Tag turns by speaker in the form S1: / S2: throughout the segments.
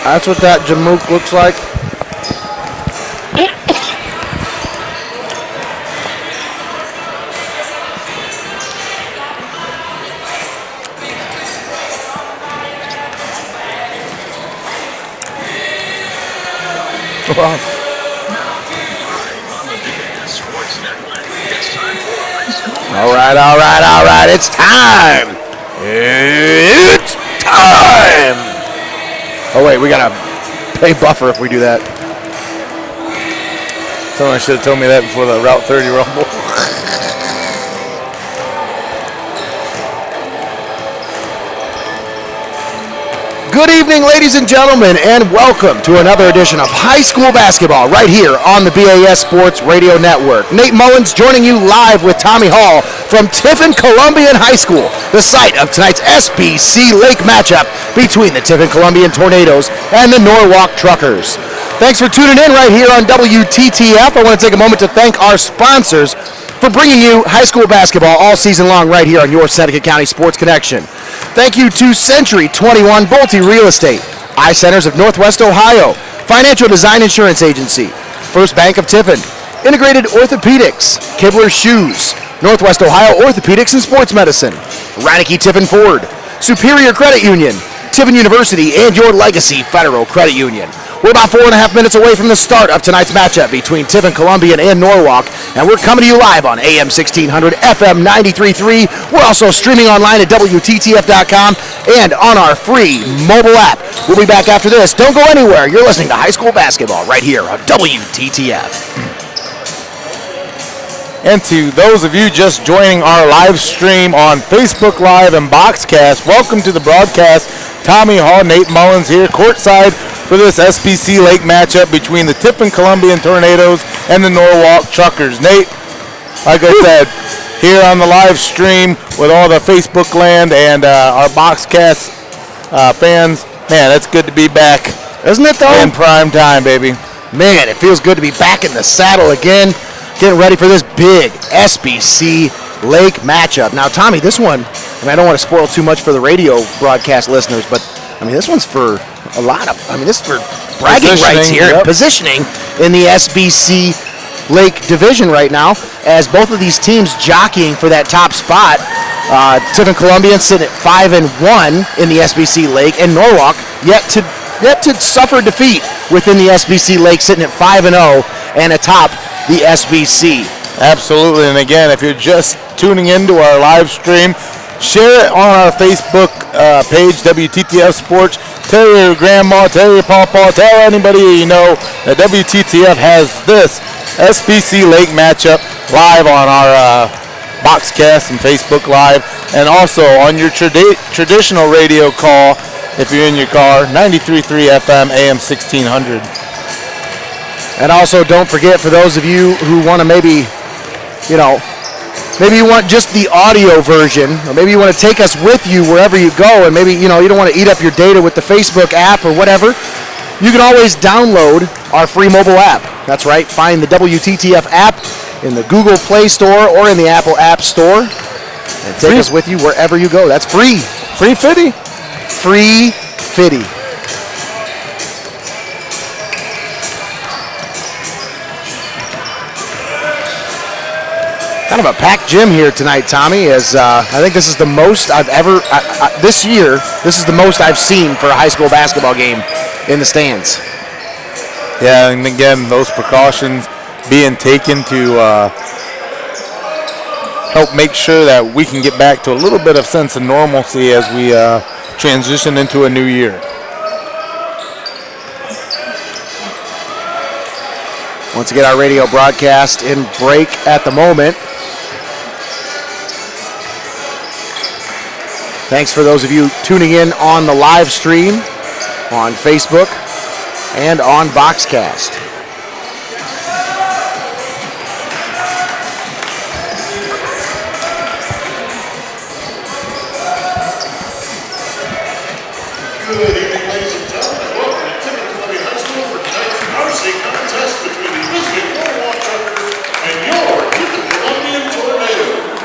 S1: That's what that Jamook looks like. All right. It's time. It's time. Oh, wait, we got to pay buffer if we do that. Someone should have told me that before the Route 30 Rumble. Good evening, ladies and gentlemen, and welcome to another edition of High School Basketball right here on the BAS Sports Radio Network. Nate Mullins joining you live with Tommy Hall from Tiffin Columbian High School, the site of tonight's SBC Lake matchup between the Tiffin Columbian Tornadoes and the Norwalk Trucksrs. Thanks for tuning in right here on Wttf. I want to take a moment to thank our sponsors for bringing you high school basketball all season long right here on your Seneca County Sports Connection. Thank you to Century 21 Bolte Real Estate, Eye Centers of Northwest Ohio, Financial Design Insurance Agency, First Bank of Tiffin, Integrated Orthopedics, Kibler Shoes, Northwest Ohio Orthopedics and Sports Medicine, Reineke Tiffin Ford, Superior Credit Union, Tiffin University, and your Legacy Federal Credit Union. We're about 4.5 minutes away from the start of tonight's matchup between Tiffin Columbian and Norwalk, and we're coming to you live on AM 1600, FM 93.3. We're also streaming online at WTTF.com and on our free mobile app. We'll be back after this. Don't go anywhere. You're listening to High School Basketball right here on WTTF.
S2: And to those of you just joining our live stream on Facebook Live and Boxcast, welcome to the broadcast. Tommy Hall, Nate Mullins here, courtside for this SBC Lake matchup between the Tiffin Columbian Tornadoes and the Norwalk Trucksrs. Nate, like I said, here on the live stream with all the Facebook land and our Boxcast fans, man, it's good to be back.
S1: Isn't it, though?
S2: In prime time, baby.
S1: Man, it feels good to be back in the saddle again, getting ready for this big SBC Lake matchup. Now, Tommy, this one, I don't want to spoil too much for the radio broadcast listeners, but, this one's for a lot of, this is for bragging rights here,
S2: yep.
S1: Positioning in the SBC Lake division right now, as both of these teams jockeying for that top spot. Tiffin Columbian sitting at 5-1 in the SBC Lake, and Norwalk yet to suffer defeat within the SBC Lake, sitting at 5-0 and atop the SBC.
S2: Absolutely, and again, if you're just tuning into our live stream, share it on our Facebook page, WTTF Sports. Tell your grandma, tell your papa, tell anybody you know that WTTF has this SBC Lake matchup live on our Boxcast and Facebook Live, and also on your traditional radio call if you're in your car, 93.3 FM, AM 1600.
S1: And also, don't forget, for those of you who want to maybe you want just the audio version, or maybe you want to take us with you wherever you go, and maybe, you don't want to eat up your data with the Facebook app or whatever, you can always download our free mobile app. That's right. Find the WTTF app in the Google Play Store or in the Apple App Store, and take us with you wherever you go. That's free.
S2: Free fitty?
S1: Free fitty. Kind of a packed gym here tonight, Tommy, as I think this is the most I've ever, this year, this is the most I've seen for a high school basketball game in the stands.
S2: Yeah, and again, those precautions being taken to help make sure that we can get back to a little bit of sense of normalcy as we transition into a new year.
S1: Once again, our radio broadcast in break at the moment. Thanks for those of you tuning in on the live stream on Facebook and on Boxcast.
S3: Good evening, ladies and gentlemen, and welcome to Tiffin Columbian High School for tonight's varsity contest between the visiting Norwalk Trucksrs and your Tiffin Columbian Tornadoes.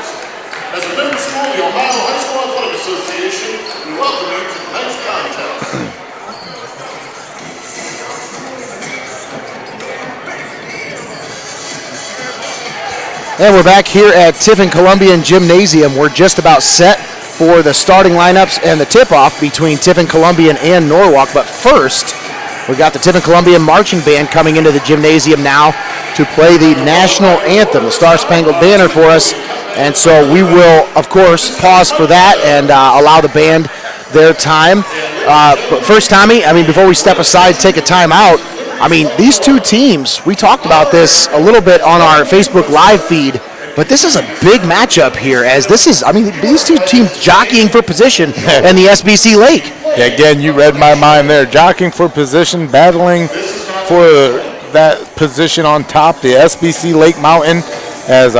S3: As a member school of the Ohio High School Athletic Association, we welcome you to tonight's contest.
S1: And we're back here at Tiffin Columbian Gymnasium. We're just about set for the starting lineups and the tip-off between Tiffin Columbian and Norwalk. But first, we got the Tiffin Columbian Marching Band coming into the gymnasium now to play the national anthem, the Star Spangled Banner, for us. And so we will, of course, pause for that and allow the band their time. But first, Tommy, before we step aside, take a time out, these two teams, we talked about this a little bit on our Facebook Live feed, but this is a big matchup here, as this is, these two teams jockeying for position in the SBC Lake.
S2: Yeah, again, you read my mind there. Jockeying for position, battling for that position on top, the SBC Lake Mountain, as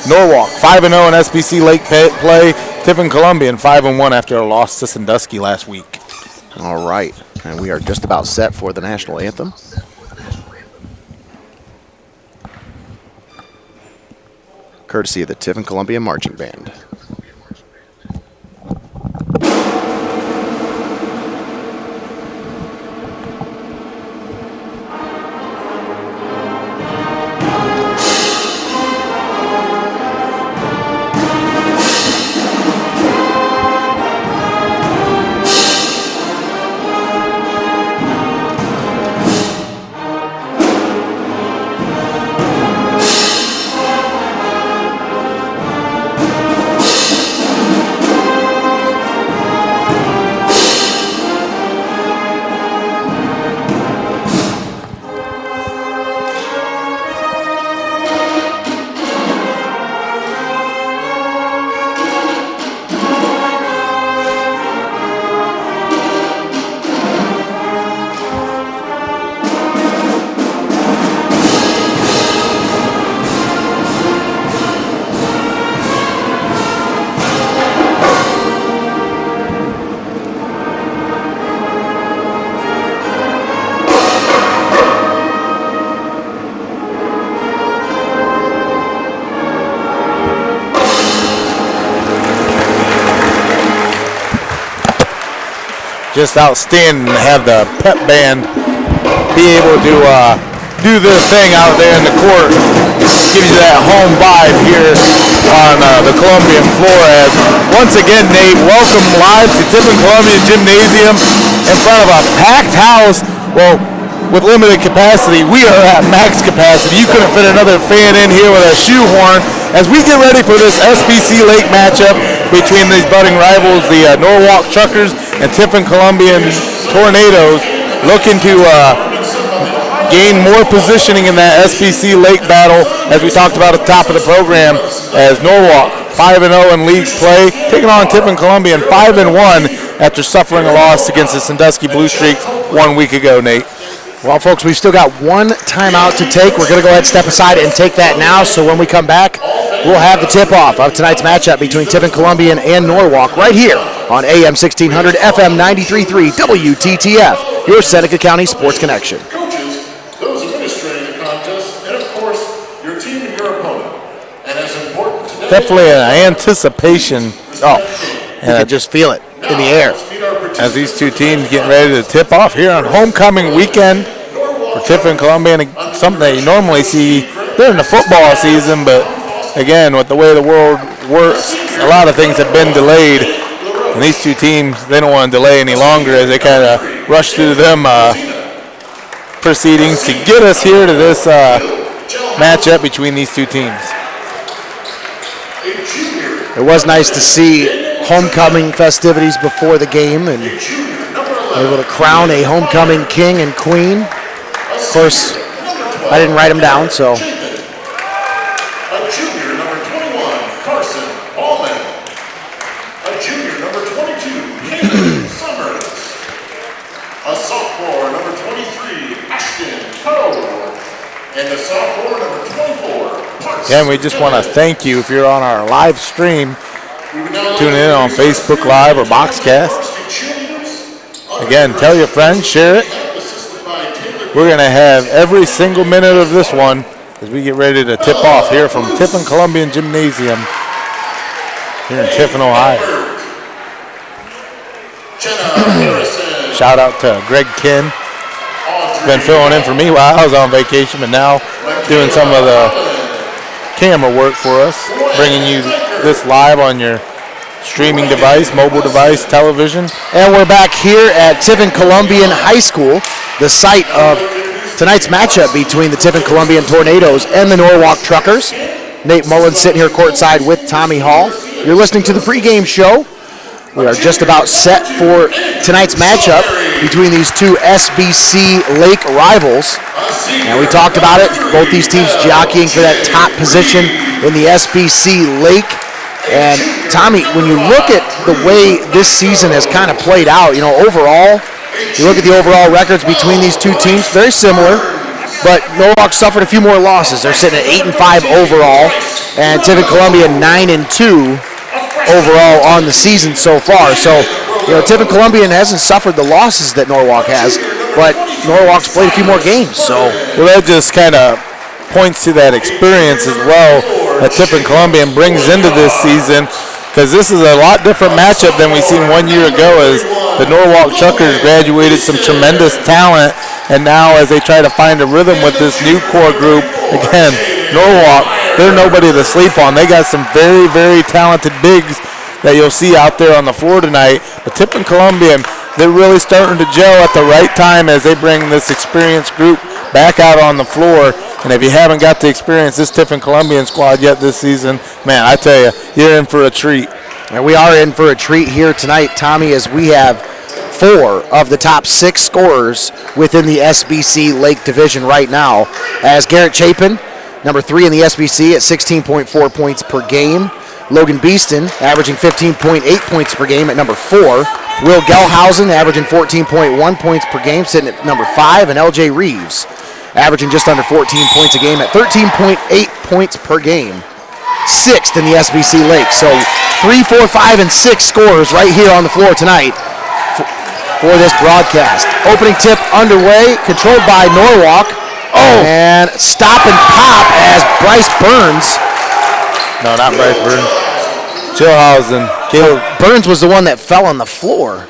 S2: Norwalk 5-0 in SBC Lake play. Tiffin Columbian 5-1 after a loss to Sandusky last week.
S1: All right, and we are just about set for the national anthem. Courtesy of the Tiffin Columbian Marching Band.
S2: Just outstanding to have the pep band be able to do their thing out there in the court. Gives you that home vibe here on the Columbian floor. As once again, Nate, welcome live to Tiffin Columbian Gymnasium in front of a packed house. Well, with limited capacity, we are at max capacity. You couldn't fit another fan in here with a shoehorn as we get ready for this SBC Lake matchup between these budding rivals, the Norwalk Trucksrs and Tiffin Columbian Tornadoes, looking to gain more positioning in that SBC Lake battle, as we talked about at the top of the program, as Norwalk 5-0 in league play, taking on Tiffin Columbian 5-1 after suffering a loss against the Sandusky Blue Streaks 1 week ago, Nate.
S1: Well, folks, we've still got one timeout to take. We're going to go ahead and step aside and take that now, so when we come back, we'll have the tip-off of tonight's matchup between Tiffin Columbian and Norwalk right here on AM 1600, FM 93.3, WTTF, your Seneca County Sports Connection.
S3: Coaches, those administrating the contest, and of course, your team and your opponent. And as important today,
S2: Definitely an anticipation.
S1: You can just feel it in the air
S2: As these two teams getting ready to tip off here on homecoming weekend for Tiffin Columbian, something that you normally see during the football season, but again, with the way the world works, a lot of things have been delayed, and these two teams, they don't want to delay any longer as they kind of rush through them proceedings to get us here to this matchup between these two teams.
S1: It was nice to see homecoming festivities before the game and able to crown a homecoming king and queen. Of course, I didn't write them down, so.
S3: A junior, number 21, Carson Ballman. A junior, number 22, Hayden Summers. A sophomore, number 23, Ashton Coe. And a sophomore, number 24, Parks.
S2: And we just want to thank you if you're on our live stream, tuning in on Facebook Live or Boxcast. Again, tell your friends, share it. We're going to have every single minute of this one as we get ready to tip off here from Tiffin Columbian Gymnasium here in Tiffin, Ohio. Shout out to Greg Kinn. He's been filling in for me while I was on vacation, but now doing some of the camera work for us, bringing you this live on your streaming device, mobile device, television.
S1: And we're back here at Tiffin Columbian High School, the site of tonight's matchup between the Tiffin Columbian Tornadoes and the Norwalk Truckers. Nate Mullins sitting here courtside with Tommy Hall. You're listening to the pregame show. We are just about set for tonight's matchup between these two SBC Lake rivals. And we talked about it, both these teams jockeying for that top position in the SBC Lake. And Tommy, when you look at the way this season has kind of played out, you know, overall, you look at the overall records between these two teams, very similar, but Norwalk suffered a few more losses. They're sitting at 8-5 overall, and Tiffin Columbia 9-2 overall on the season so far. So, you know, Tiffin Columbian hasn't suffered the losses that Norwalk has, but Norwalk's played a few more games. So,
S2: well, that just kind of points to that experience as well that Tiffin Columbian brings into this season, because this is a lot different matchup than we seen 1 year ago as the Norwalk Truckers graduated some tremendous talent, and now as they try to find a rhythm with this new core group, again, Norwalk, they're nobody to sleep on. They got some very, very talented bigs that you'll see out there on the floor tonight. But Tiffin Columbian, they're really starting to gel at the right time as they bring this experienced group back out on the floor. And if you haven't got to experience this Tiffin Columbian squad yet this season, man, I tell you, you're in for a treat.
S1: And we are in for a treat here tonight, Tommy, as we have 4 of the top 6 scorers within the SBC Lake division right now. As Garrett Chapin, number 3 in the SBC at 16.4 points per game. Logan Beeston averaging 15.8 points per game at number 4. Will Gelhausen averaging 14.1 points per game, sitting at number 5. And LJ Reeves averaging just under 14 points a game at 13.8 points per game. 6th in the SBC Lake. So 3, 4, 5, and 6 scorers right here on the floor tonight for this broadcast. Opening tip underway, controlled by Norwalk. Oh! And stop and pop as Bryce Burns.
S2: No, not Bryce Burns. Chillhausen.
S1: Burns was the one that fell on the floor.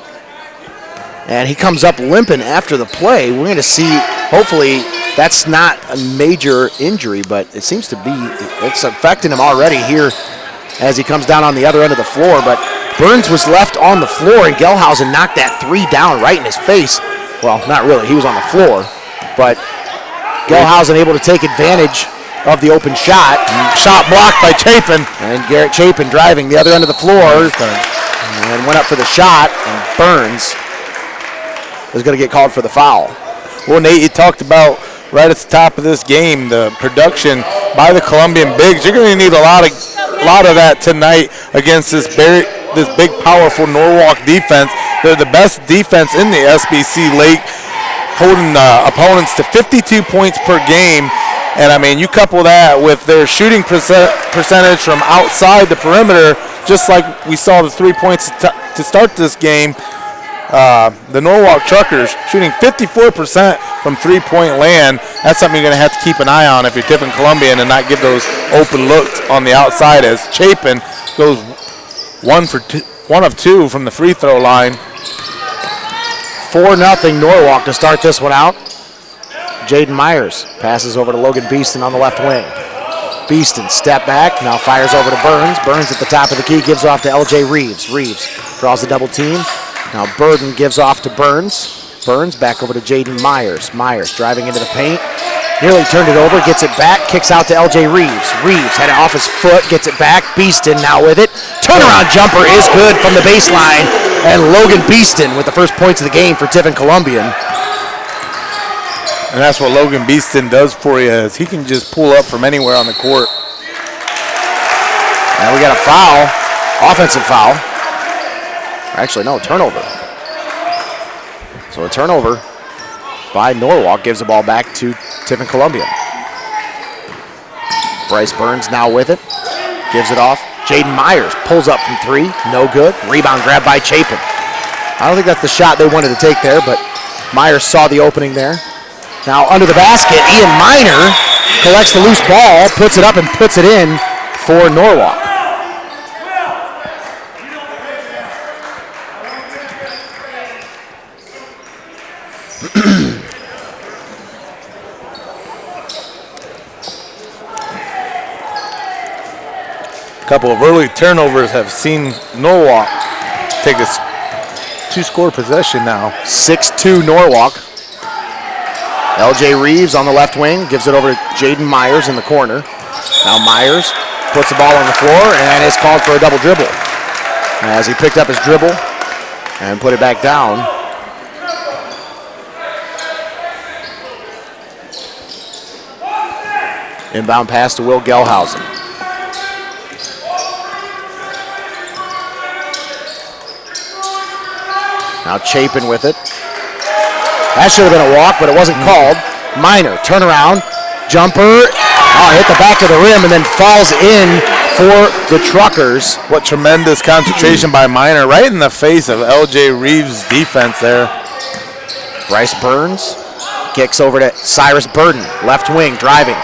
S1: And he comes up limping after the play. We're going to see, hopefully, that's not a major injury, but it seems to be, it's affecting him already here as he comes down on the other end of the floor. But Burns was left on the floor, and Gelhausen knocked that 3 down right in his face. Well, not really. He was on the floor. But Gelhausen able to take advantage of the open shot.
S2: Shot blocked by Chapin.
S1: And Garrett Chapin driving the other end of the floor and went up for the shot, and Burns is going to get called for the foul.
S2: Well, Nate, you talked about right at the top of this game, the production by the Columbian bigs. You're going to need a lot of that tonight against this big, powerful Norwalk defense. They're the best defense in the SBC Lake, holding opponents to 52 points per game. And, I mean, you couple that with their shooting percentage from outside the perimeter, just like we saw the 3 points to start this game. The Norwalk Truckers shooting 54% from three-point land. That's something you're going to have to keep an eye on if you're Tiffin Columbian and not give those open looks on the outside, as Chapin goes 1 of 2 from the free throw line.
S1: 4-0 Norwalk to start this one out. Jaden Myers passes over to Logan Beeston on the left wing. Beeston step back, now fires over to Burns. Burns at the top of the key, gives off to LJ Reeves. Reeves draws the double team. Now Burden gives off to Burns. Burns back over to Jaden Myers. Myers driving into the paint. Nearly turned it over, gets it back, kicks out to LJ Reeves. Reeves had it off his foot, gets it back. Beeston now with it. Turnaround jumper is good from the baseline. And Logan Beeston with the first points of the game for Tiffin Columbian.
S2: And that's what Logan Beeston does for you, is he can just pull up from anywhere on the court.
S1: And we got a foul, offensive foul. Actually, no, turnover. So a turnover by Norwalk gives the ball back to Tiffin Columbian. Bryce Burns now with it, gives it off. Jaden Myers pulls up from 3, no good. Rebound grab by Chapin. I don't think that's the shot they wanted to take there, but Myers saw the opening there. Now under the basket, Ian Miner collects the loose ball, puts it up and puts it in for Norwalk.
S2: couple of early turnovers have seen Norwalk take a 2-score possession now.
S1: 6-2 Norwalk. LJ Reeves on the left wing gives it over to Jaden Myers in the corner. Now Myers puts the ball on the floor and is called for a double dribble. As he picked up his dribble and put it back down. Inbound pass to Will Gelhausen. Now Chapin with it. That should have been a walk, but it wasn't called. Minor, turnaround, jumper. Oh, hit the back of the rim and then falls in for the Truckers.
S2: What tremendous concentration by Minor right in the face of LJ Reeves' defense there.
S1: Bryce Burns kicks over to Cyrus Burden, left wing, driving.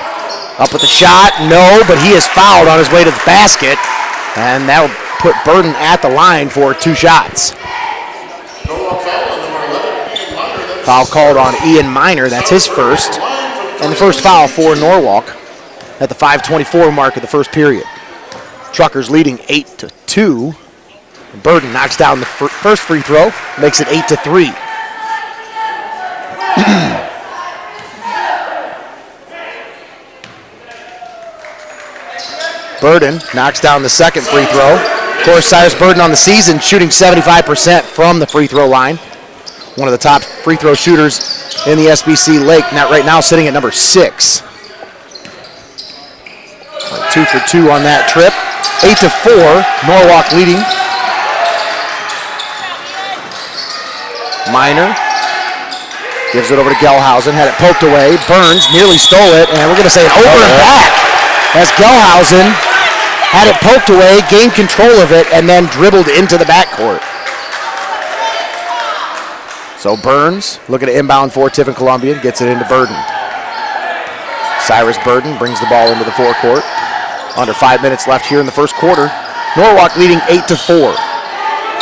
S1: Up with the shot, no, but he is fouled on his way to the basket, and that will put Burden at the line for 2 shots. Foul called on Ian Minor, that's his first, and the first foul for Norwalk at the 5:24 mark of the first period. Truckers leading 8-2. Burden knocks down the first free throw, makes it 8-3. Burden knocks down the second free throw. Of course, Cyrus Burden on the season shooting 75% from the free throw line. One of the top free throw shooters in the SBC Lake, right now sitting at number 6. 2 for 2 on that trip. 8-4, Norwalk leading. Minor gives it over to Gelhausen, had it poked away. Burns nearly stole it, and we're going to say an over and back as Gelhausen had it poked away, gained control of it, and then dribbled into the backcourt. So Burns looking to inbound for Tiffin Columbian, gets it into Burden. Cyrus Burden brings the ball into the forecourt. Under 5 minutes left here in the first quarter. Norwalk leading 8-4.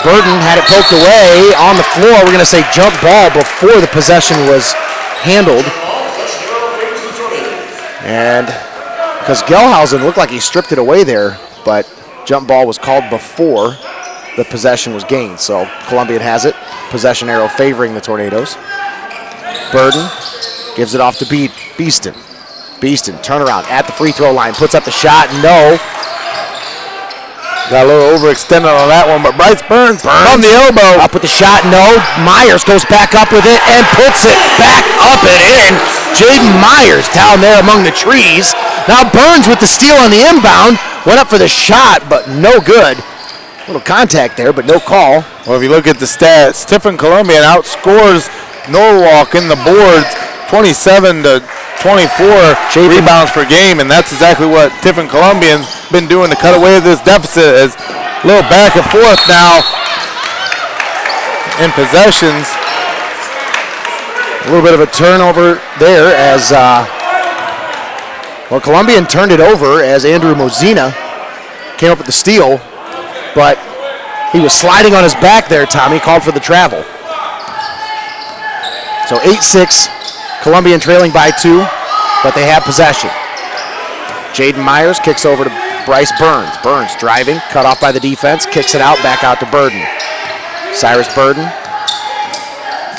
S1: Burden had it poked away on the floor. We're going to say jump ball before the possession was handled. And because Gelhausen looked like he stripped it away there, but jump ball was called before the possession was gained. So Columbian has it. Possession arrow favoring the Tornadoes. Burden gives it off to Beeston. Beeston, turnaround at the free throw line, puts up the shot, no.
S2: Got a little overextended on that one, but Bryce Burns on the elbow.
S1: Up with the shot, no. Myers goes back up with it and puts it back up and in. Jaden Myers down there among the trees. Now Burns with the steal on the inbound. Went up for the shot, but no good. A little contact there, but no call.
S2: Well, if you look at the stats, Tiffin Columbian outscores Norwalk in the boards 27-24 rebounds per game, and that's exactly what Tiffin Columbian's been doing to cut away this deficit. As a little back and forth now in possessions.
S1: A little bit of a turnover there as, Columbian turned it over as Andrew Mozina came up with the steal, but he was sliding on his back there, Tommy, called for the travel. So 8-6, Columbian trailing by 2, but they have possession. Jaden Myers kicks over to Bryce Burns. Burns driving, cut off by the defense, kicks it out, back out to Burden. Cyrus Burden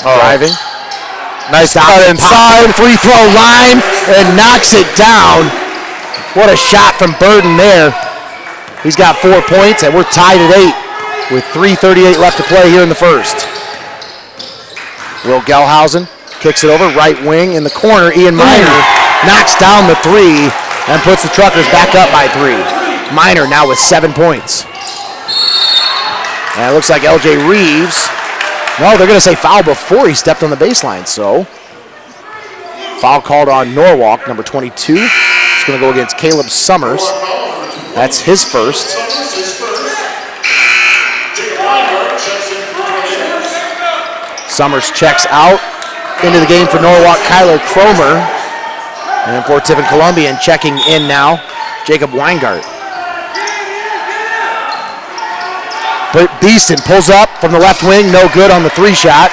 S1: driving.
S2: Nice cut inside.
S1: Free throw line and knocks it down. What a shot from Burden there. He's got 4 points, and we're tied at 8 with 3:38 left to play here in the first. Will Gelhausen kicks it over, right wing in the corner. Ian Minor knocks down the 3 and puts the Truckers back up by 3. Minor now with 7 points. And it looks like LJ Reeves. No, they're going to say foul before he stepped on the baseline. So foul called on Norwalk, number 22. It's going to go against Caleb Summers. That's his first. Summers checks out. Into the game for Norwalk, Kyler Cromer. And for Tiffin Columbian, checking in now, Jacob Weingart. Beeston pulls up from the left wing, no good on the 3 shot.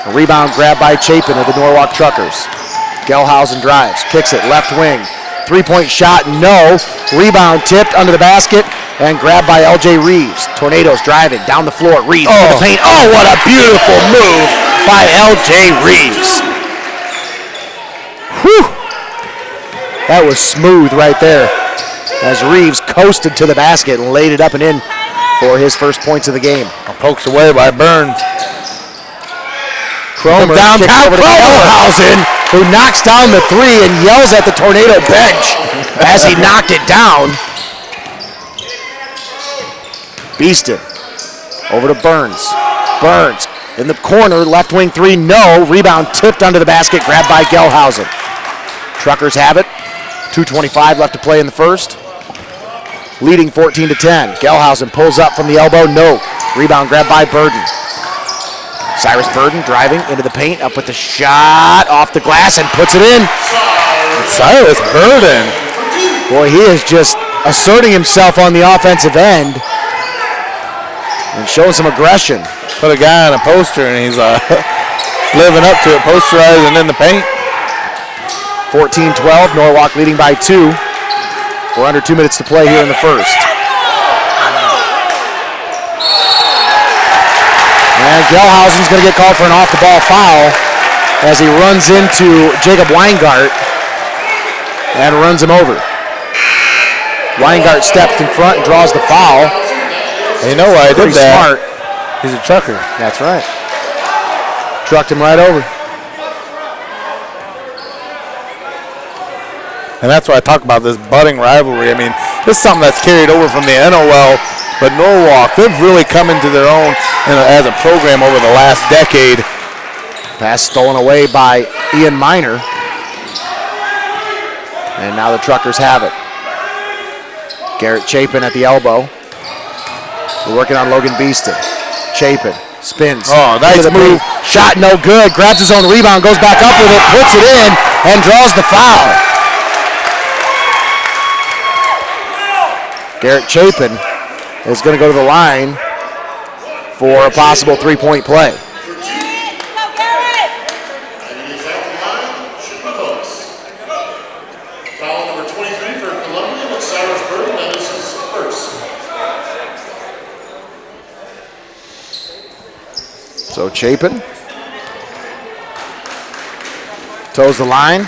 S1: A rebound grab by Chapin of the Norwalk Truckers. Gelhausen drives, kicks it, left wing. 3-point shot, no. Rebound tipped under the basket and grabbed by LJ Reeves. Tornadoes driving down the floor. Reeves in the paint. Oh, what a beautiful move by LJ Reeves. Whew. That was smooth right there as Reeves coasted to the basket and laid it up and in for his first points of the game.
S2: Pokes away by Burns.
S1: Cromer downtown over to Gelhausen, who knocks down the three and yells at the Tornado bench as he knocked it down. Beeston over to Burns. Burns in the corner, left wing three, no. Rebound tipped under the basket, grabbed by Gelhausen. Truckers have it. 2:25 left to play in the first. Leading 14-10. Gelhausen pulls up from the elbow, no. Rebound grabbed by Burden. Cyrus Burden driving into the paint, up with the shot, off the glass, and puts it in.
S2: Cyrus Burden.
S1: Boy, he is just asserting himself on the offensive end and showing some aggression.
S2: Put a guy on a poster, and he's living up to it, posterizing in the paint.
S1: 14-12, Norwalk leading by 2. We're under 2 minutes to play here in the first. And Gelhausen's going to get called for an off-the-ball foul as he runs into Jacob Weingart and runs him over. Weingart steps in front and draws the foul.
S2: You know why I did that?
S1: Smart.
S2: He's a trucker.
S1: That's right. Trucked him right over.
S2: And that's why I talk about this budding rivalry. I mean, this is something that's carried over from the NOL, but Norwalk, they've really come into their own as a program over the last decade.
S1: Pass stolen away by Ian Miner. And now the Truckers have it. Garrett Chapin at the elbow. We're working on Logan Beeston. Chapin spins.
S2: Oh, nice move.
S1: Shot no good. Grabs his own rebound, goes back up with it, puts it in, and draws the foul. Garrett Chapin is going to go to the line for a possible three-point play.
S3: And he's at the line, shooting the hooks. Foul number 23 for Columbian, it's Cyrus Burden, that is his first.
S1: So Chapin toes the line.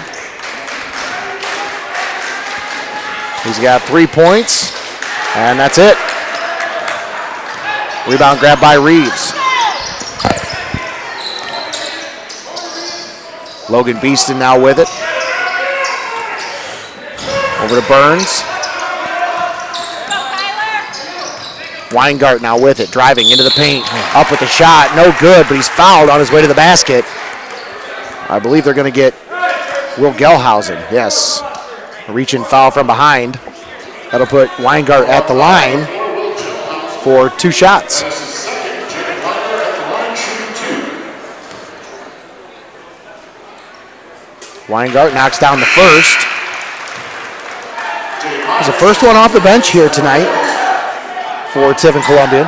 S1: He's got 3 points, and that's it. Rebound grabbed by Reeves. Logan Beeston now with it. Over to Burns. Weingart now with it, driving into the paint. Up with the shot, no good, but he's fouled on his way to the basket. I believe they're going to get Will Gelhausen, yes. A reach-in foul from behind. That'll put Weingart at the line for 2 shots. Weingart knocks down the first. There's the first one off the bench here tonight for Tiffin Columbian.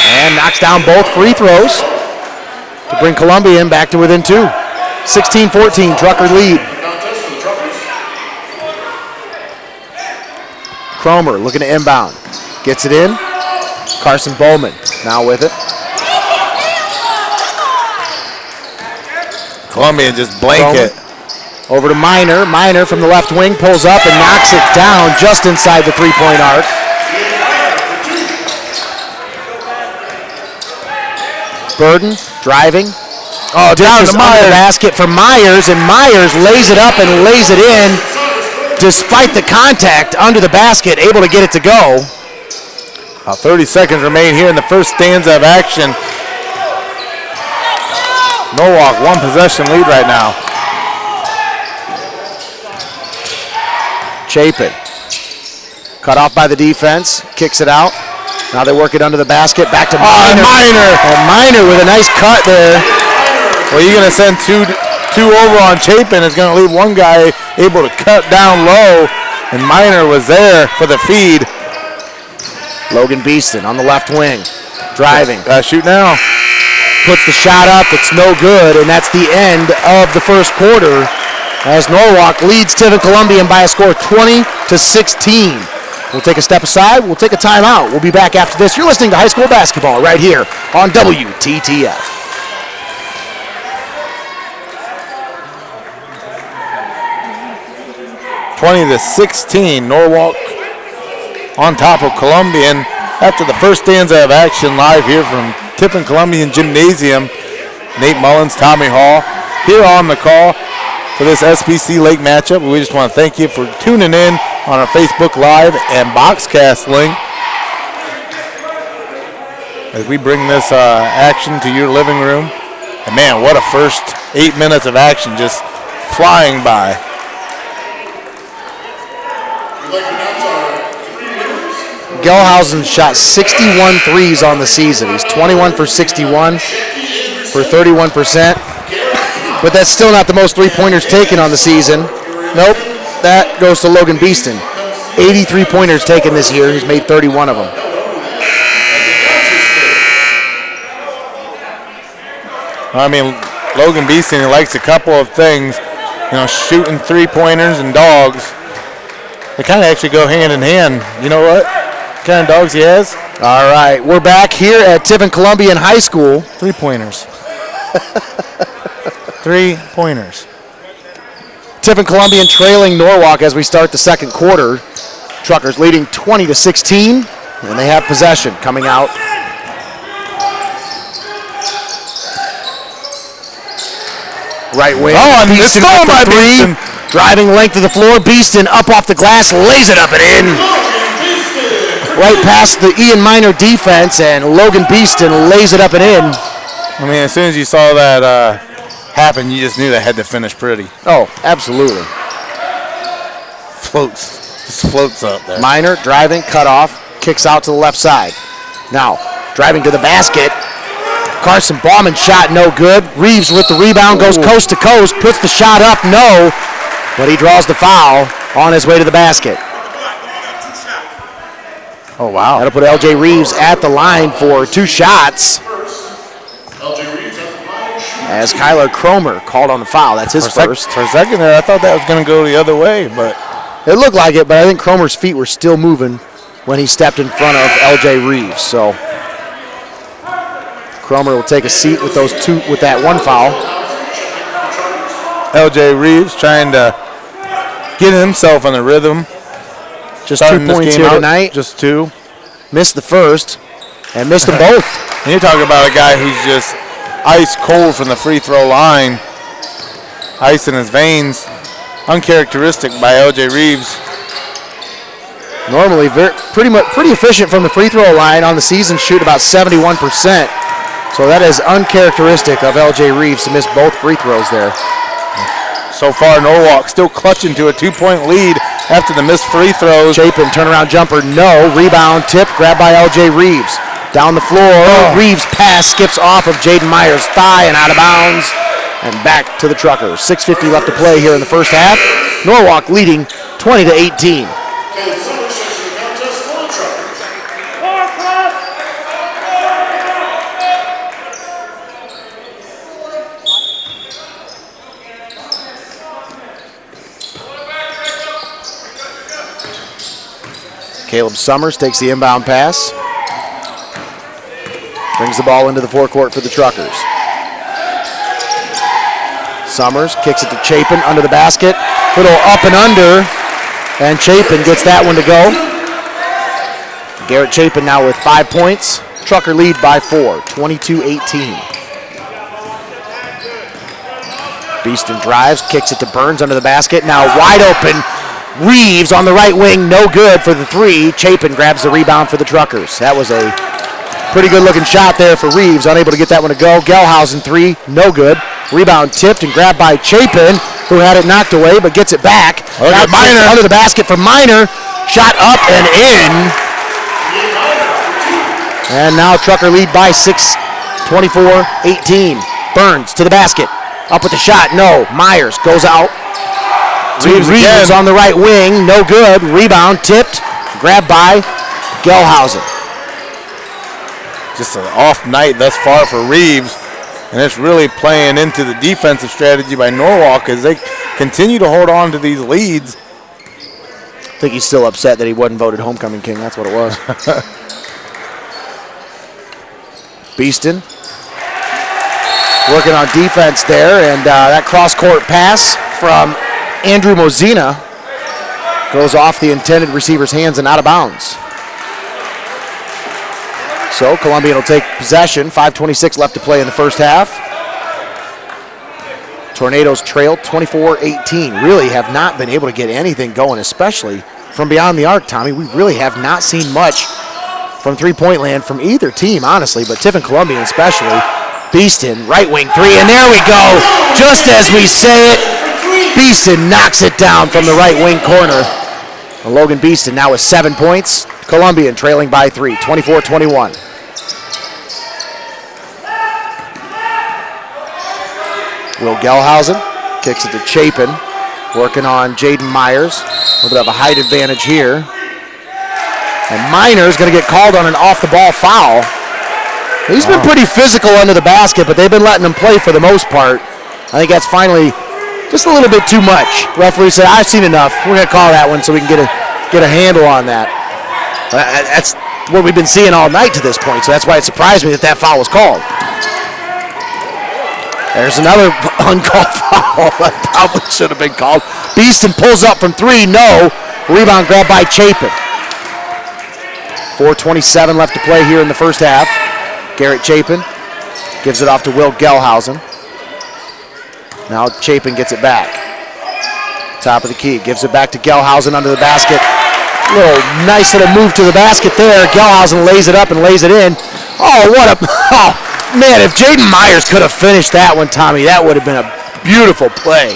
S1: And knocks down both free throws to bring Columbian back to within 2. 16-14, Trucker lead. Cromer looking to inbound. Gets it in. Carson Bowman now with it.
S2: Columbian just blanket.
S1: Over to Miner. Miner from the left wing pulls up and knocks it down just inside the three-point arc. Burden driving.
S2: Oh, down to
S1: Myers. The basket for Myers, and Myers lays it up and lays it in despite the contact under the basket, able to get it to go.
S2: 30 seconds remain here in the first stanza of action. Norwalk, 1 possession lead right now.
S1: Chapin, cut off by the defense, kicks it out. Now they work it under the basket, back to Miner. And Miner with a nice cut there.
S2: Well, you're going to send two over on Chapin. It's going to leave one guy able to cut down low, and Miner was there for the feed.
S1: Logan Beeston on the left wing, driving.
S2: Shoot now.
S1: Puts the shot up, it's no good, and that's the end of the first quarter. as Norwalk leads Tiffin Columbian by a score of 20-16. We'll take a step aside. We'll take a timeout. We'll be back after this. You're listening to high school basketball right here on WTTF.
S2: 20-16, Norwalk on top of Columbian after the first stanza of action live here from Tiffin Columbian Gymnasium. Nate Mullins, Tommy Hall here on the call for this SBC Lake matchup. We just want to thank you for tuning in on our Facebook Live and Boxcast link as we bring this action to your living room. And man, what a first 8 minutes of action, just flying by.
S1: Gelhausen shot 61 threes on the season. He's 21 for 61 for 31%. But that's still not the most three-pointers taken on the season. Nope, that goes to Logan Beeston. 83 pointers taken this year. He's made 31 of them.
S2: I mean, Logan Beeston, he likes a couple of things, shooting three-pointers and dogs. They kind of actually go hand in hand. You know what kind of dogs he has?
S1: All right, we're back here at Tiffin Columbian High School.
S2: Three-pointers. Three-pointers.
S1: Tiffin Columbian trailing Norwalk as we start the second quarter. Truckers leading 20-16, and they have possession coming out. Right wing.
S2: Oh, and it's stolen by Beeston.
S1: Driving length of the floor. Beeston up off the glass, lays it up and in. Right past the Ian Minor defense, and Logan Beeston lays it up and in.
S2: I mean, as soon as you saw that happen, you just knew that had to finish pretty.
S1: Oh, absolutely.
S2: Just floats up there.
S1: Minor driving, cut off, kicks out to the left side. Now, driving to the basket. Carson Bauman shot no good. Reeves with the rebound, goes coast to coast, puts the shot up, no. But he draws the foul on his way to the basket.
S2: Oh, wow.
S1: That'll put L.J. Reeves at the line for two shots. As Kyler Cromer called on the foul. That's his first.
S2: For a second there, I thought that was going to go the other way, but
S1: it looked like it, but I think Cromer's feet were still moving when he stepped in front of L.J. Reeves. So Cromer will take a seat with that one foul.
S2: L.J. Reeves trying to get himself in the rhythm.
S1: Just 2 points here tonight.
S2: Just two.
S1: Missed the first and missed them both.
S2: And you're talking about a guy who's just ice cold from the free throw line. Ice in his veins. Uncharacteristic by L.J. Reeves.
S1: Normally pretty efficient from the free throw line on the season, shoot about 71%. So that is uncharacteristic of L.J. Reeves to miss both free throws there.
S2: So far, Norwalk still clutching to a 2-point lead after the missed free throws.
S1: Chapin, turnaround jumper, no. Rebound, tip, grabbed by L.J. Reeves. Down the floor, Reeves' pass skips off of Jaden Meyer's thigh and out of bounds. And back to the Truckers. 6:50 left to play here in the first half. Norwalk leading 20-18. Caleb Summers takes the inbound pass. Brings the ball into the forecourt for the Truckers. Summers kicks it to Chapin under the basket. Little up and under, and Chapin gets that one to go. Garrett Chapin now with 5 points. Trucker lead by 4, 22-18. Beeston drives, kicks it to Burns under the basket. Now wide open. Reeves on the right wing, no good for the three. Chapin grabs the rebound for the Truckers. That was a pretty good looking shot there for Reeves, unable to get that one to go. Gelhausen three, no good. Rebound tipped and grabbed by Chapin, who had it knocked away but gets it back. Minor under the basket for Minor. Shot up and in. And now Trucker lead by 6, 24-18. Burns to the basket. Up with the shot, no. Myers goes out. Reeves on the right wing, no good. Rebound tipped, grabbed by Gelhausen.
S2: Just an off night thus far for Reeves, and it's really playing into the defensive strategy by Norwalk as they continue to hold on to these leads.
S1: I think he's still upset that he wasn't voted homecoming king. That's what it was. Beeston working on defense there, and that cross-court pass from Andrew Mozina goes off the intended receiver's hands and out of bounds. So Columbian will take possession. 5:26 left to play in the first half. Tornadoes trail 24-18. Really have not been able to get anything going, especially from beyond the arc, Tommy. We really have not seen much from three-point land from either team, honestly, but Tiffin Columbian especially. Beeston, right wing three, and there we go. Just as we say it, Beeston knocks it down from the right wing corner. And Logan Beeston now with 7 points. Columbian trailing by 3, 24-21. Will Gelhausen kicks it to Chapin, working on Jaden Myers. A little bit of a height advantage here. And Miner's going to get called on an off-the-ball foul. He's been pretty physical under the basket, but they've been letting him play for the most part. I think that's finally just a little bit too much. Referee said, I've seen enough. We're going to call that one so we can get a handle on that. That's what we've been seeing all night to this point, so that's why it surprised me that foul was called. There's another uncalled foul that probably should have been called. Beeston pulls up from 3, no. Rebound grab by Chapin. 4:27 left to play here in the first half. Garrett Chapin gives it off to Will Gelhausen. Now Chapin gets it back. Top of the key, gives it back to Gelhausen under the basket. Nice little move to the basket there. Gelhausen lays it up and lays it in. Oh, what a, oh man, if Jaden Myers could have finished that one, Tommy, that would have been a beautiful play.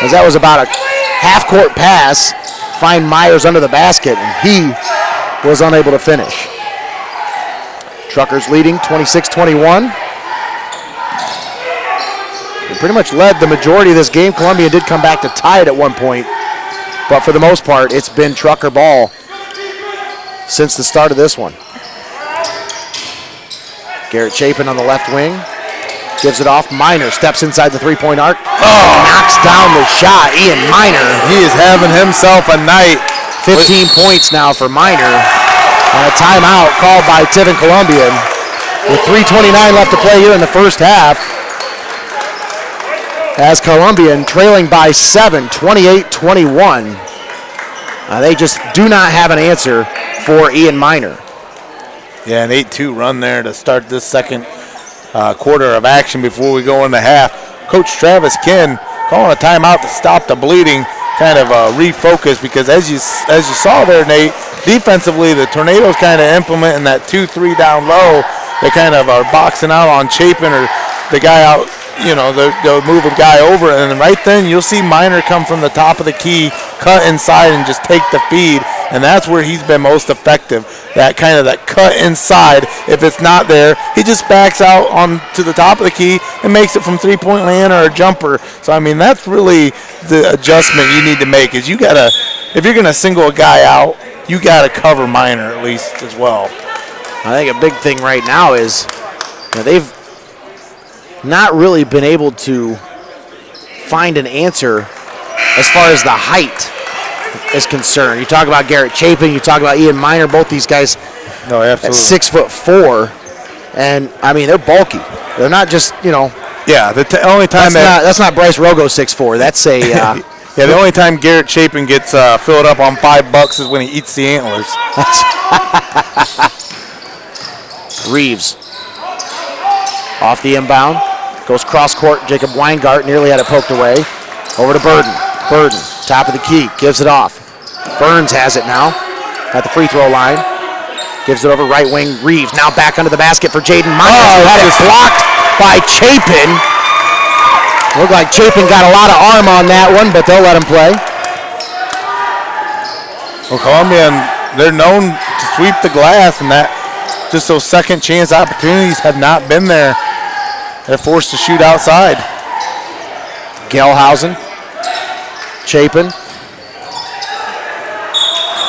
S1: As that was about a half-court pass, find Myers under the basket, and he was unable to finish. Truckers leading 26-21. They pretty much led the majority of this game. Columbia did come back to tie it at one point, but for the most part, it's been Trucker ball since the start of this one. Garrett Chapin on the left wing. Gives it off. Miner steps inside the three-point arc. Knocks down the shot. Ian Miner.
S2: He is having himself a night.
S1: 15 points now for Miner. And a timeout called by Tiffin Columbian. With 3:29 left to play here in the first half. As Columbian trailing by 7, 28-21. They just do not have an answer for Ian Miner.
S2: Yeah, an 8-2 run there to start this second quarter of action before we go into half. Coach Travis Kinn calling a timeout to stop the bleeding, kind of refocus, because as you saw there, Nate, defensively the Tornadoes kind of implementing that 2-3 down low. They kind of are boxing out on Chapin or the guy out, they'll move a guy over, and then right then you'll see Miner come from the top of the key, cut inside, and just take the feed, and that's where he's been most effective. That cut inside. If it's not there, he just backs out on to the top of the key and makes it from three-point land or a jumper. So I mean, that's really the adjustment you need to make. Is if you're gonna single a guy out, you gotta cover Miner at least as well.
S1: I think a big thing right now is they've not really been able to find an answer as far as the height is concerned. You talk about Garrett Chapin, you talk about Ian Miner, both these guys at 6'4", and I mean they're bulky. They're not just
S2: Yeah, the only time
S1: that's not Bryce Rogo 6'4". That's a
S2: yeah. The only time Garrett Chapin gets filled up on $5 is when he eats the antlers.
S1: Reeves off the inbound. Goes cross-court. Jacob Weingart nearly had it poked away. Over to Burden. Burden, top of the key, gives it off. Burns has it now at the free throw line. Gives it over right wing. Reeves now back under the basket for Jaden Myers, who had it blocked by Chapin. Looked like Chapin got a lot of arm on that one, but they'll let him play.
S2: Well, Columbian, they're known to sweep the glass, and that just those second chance opportunities have not been there. They're forced to shoot outside.
S1: Gelhausen, Chapin.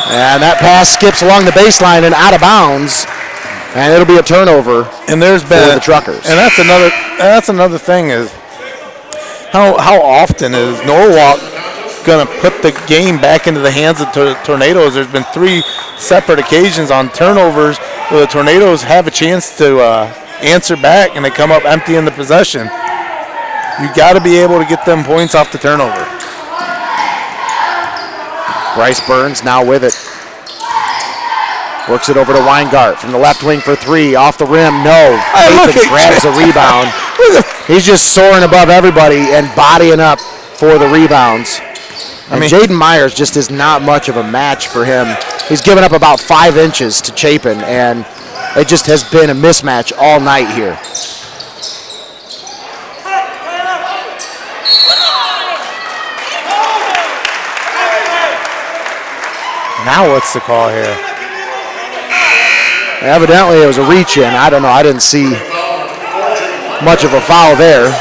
S1: And that pass skips along the baseline and out of bounds. And it'll be a turnover.
S2: And there's been
S1: for the Truckers.
S2: And that's another thing is how often is Norwalk going to put the game back into the hands of Tornadoes? There's been 3 separate occasions on turnovers where the Tornadoes have a chance to answer back, and they come up empty in the possession. You got to be able to get them points off the turnover.
S1: Bryce Burns now with it. Works it over to Weingart from the left wing for 3. Off the rim, no. Tiffin grabs the rebound. He's just soaring above everybody and bodying up for the rebounds. And Jaden Myers just is not much of a match for him. He's given up about 5 inches to Chapin, and it just has been a mismatch all night here.
S2: Now what's the call here?
S1: Evidently it was a reach in. I don't know. I didn't see much of a foul there.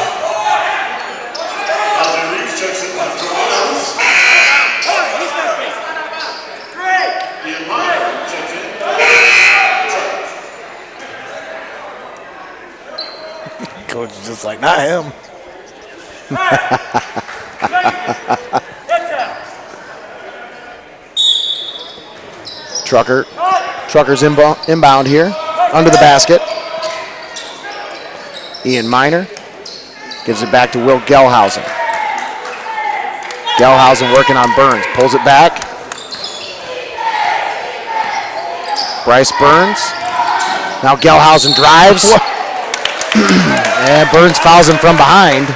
S2: Coach is just like, not him.
S1: Truckers inbound here, under the basket. Ian Miner gives it back to Will Gelhausen. Gelhausen working on Burns, pulls it back. Bryce Burns. Now Gelhausen drives. And Burns fouls him from behind.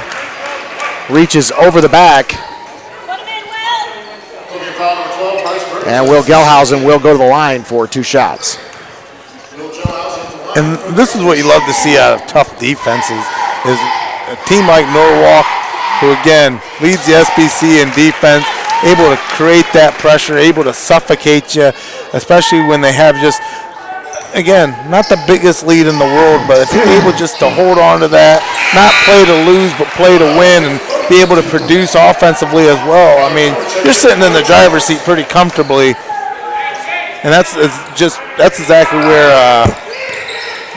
S1: Reaches over the back. And Will Gelhausen will go to the line for 2 shots.
S2: And this is what you love to see out of tough defenses, is a team like Norwalk, who again leads the SBC in defense, able to create that pressure, able to suffocate you, especially when they have just, again, not the biggest lead in the world, but if you're able just to hold on to that, not play to lose, but play to win, and be able to produce offensively as well. I mean, you're sitting in the driver's seat pretty comfortably, and that's exactly where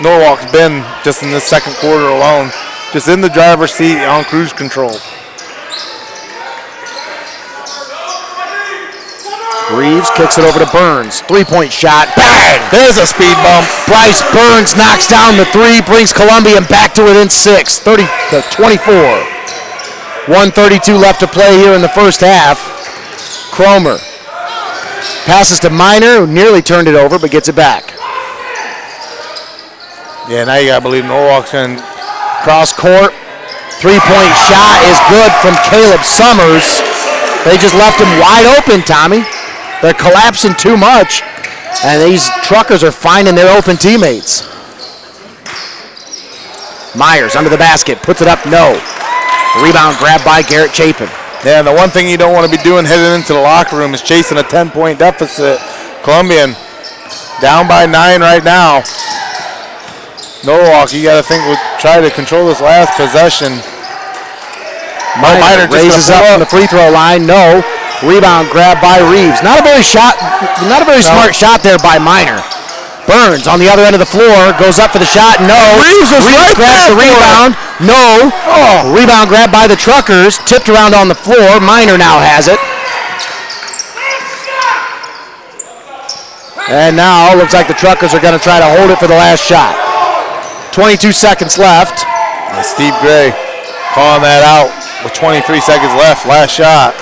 S2: Norwalk's been just in this second quarter alone, just in the driver's seat on cruise control.
S1: Reeves kicks it over to Burns. 3-point shot. Bang! There's a speed bump. Bryce Burns knocks down the 3, brings Columbian back to within 6, 30-24. 1:32 left to play here in the first half. Cromer passes to Miner, who nearly turned it over, but gets it back.
S2: Yeah, now you got to believe Norwalk's going to
S1: cross court. 3-point shot is good from Caleb Summers. They just left him wide open, Tommy. They're collapsing too much, and these Truckers are finding their open teammates. Myers under the basket, puts it up, no. Rebound grabbed by Garrett Chapin.
S2: Yeah, and the one thing you don't want to be doing heading into the locker room is chasing a 10-point deficit. Columbian down by 9 right now. Norwalk, you got to think, we'll try to control this last possession.
S1: Miner raises up from the free throw line. No. Rebound grabbed by Reeves. Not a very smart shot there by Miner. Burns on the other end of the floor, goes up for the shot. No.
S2: Reeves
S1: grabs the rebound. No. Oh. Rebound grabbed by the Truckers. Tipped around on the floor. Miner now has it. And now looks like the Truckers are going to try to hold it for the last shot. 22 seconds left.
S2: And Steve Gray calling that out with 23 seconds left. Last shot.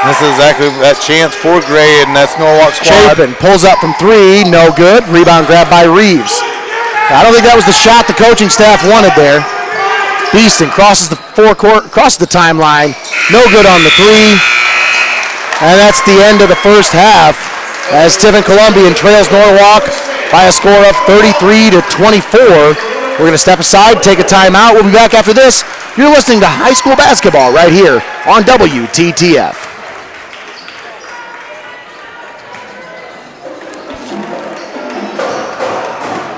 S2: This is exactly that chance for Gray, and that's Norwalk squad.
S1: Chapin pulls up from 3, no good. Rebound grabbed by Reeves. I don't think that was the shot the coaching staff wanted there. Beeston crosses the timeline, no good on the 3. And that's the end of the first half as Tiffin Columbian trails Norwalk by a score of 33-24. We're going to step aside, take a timeout. We'll be back after this. You're listening to high school basketball right here on WTTF.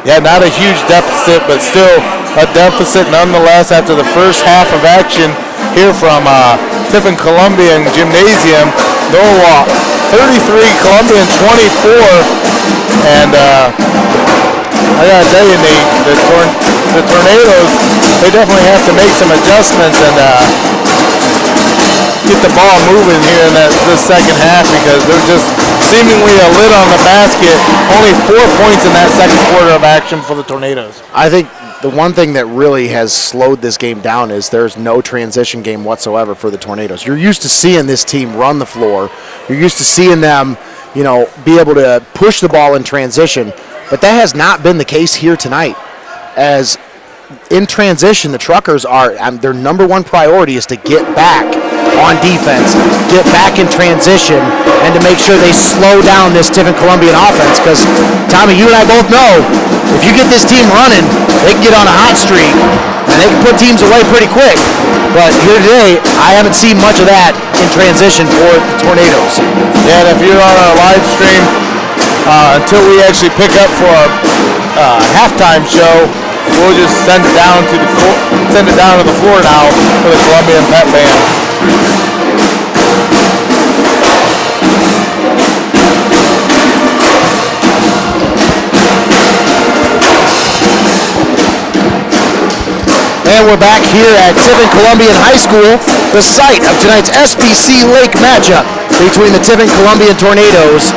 S2: Yeah, not a huge deficit, but still a deficit nonetheless after the first half of action here from Tiffin Columbian Gymnasium. Norwalk 33, Columbian 24, and I gotta tell you, Nate, the Tornadoes, they definitely have to make some adjustments and get the ball moving here in this second half, because they're just seemingly a lid on the basket. Only 4 points in that second quarter of action for the Tornadoes.
S1: I think the one thing that really has slowed this game down is there's no transition game whatsoever for the Tornadoes. You're used to seeing this team run the floor. You're used to seeing them, be able to push the ball in transition, but that has not been the case here tonight. As in transition, the Truckers their number one priority is to get back on defense, get back in transition, and to make sure they slow down this Tiffin Columbian offense, because, Tommy, you and I both know, if you get this team running, they can get on a hot streak, and they can put teams away pretty quick. But here today, I haven't seen much of that in transition for the Tornadoes.
S2: Yeah, and if you're on our live stream, until we actually pick up for our halftime show, we'll just send it down to the floor now for the Columbian Pep Band.
S1: And we're back here at Tiffin Columbian High School, the site of tonight's SBC Lake matchup between the Tiffin Columbian Tornadoes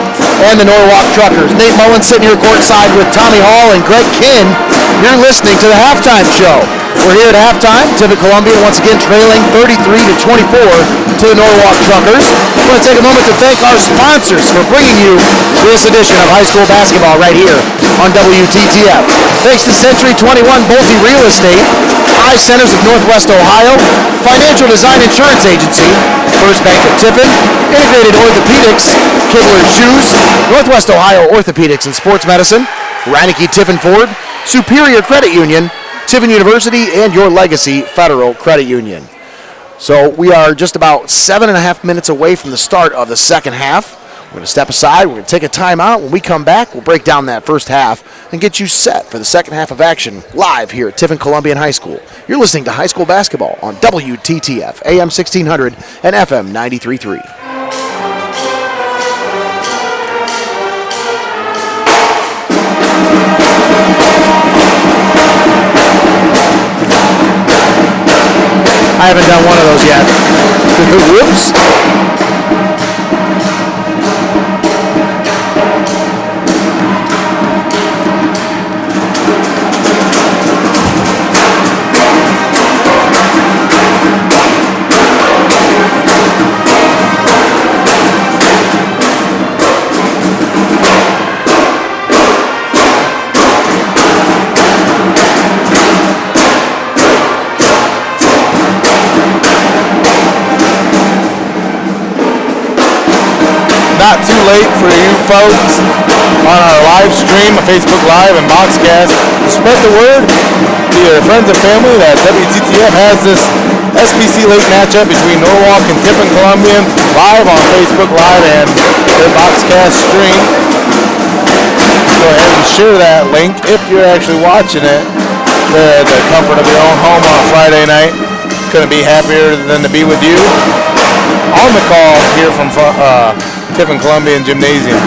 S1: and the Norwalk Truckers. Nate Mullins sitting here courtside with Tommy Hall and Greg Kinn. You're listening to the halftime show. We're here at halftime. Tiffin Columbian once again trailing 33-24 to the Norwalk Truckers. I want to take a moment to thank our sponsors for bringing you this edition of high school basketball right here on WTTF. Thanks to Century 21 Bolte Real Estate, Eye Centers of Northwest Ohio, Financial Design Insurance Agency, First Bank of Tiffin, Integrated Orthopedics, Kibler Shoes, Northwest Ohio Orthopedics and Sports Medicine, Reineke Tiffin Ford, Superior Credit Union, Tiffin University, and Your Legacy Federal Credit Union. So we are just about 7.5 minutes away from the start of the second half. We're going to step aside. We're going to take a timeout. When we come back, we'll break down that first half and get you set for the second half of action live here at Tiffin Columbian High School. You're listening to high school basketball on WTTF, AM 1600 and FM 93.3. I haven't done one of those yet. Whoops.
S2: Not too late for you folks on our live stream, a Facebook Live and Boxcast, to spread the word to your friends and family that WTTF has this SBC Lake matchup between Norwalk and Tiffin Columbian live on Facebook Live and their Boxcast stream. Go ahead and share that link if you're actually watching it there at the comfort of your own home on a Friday night. Couldn't be happier than to be with you on the call here from Tiffin Columbian Gymnasium.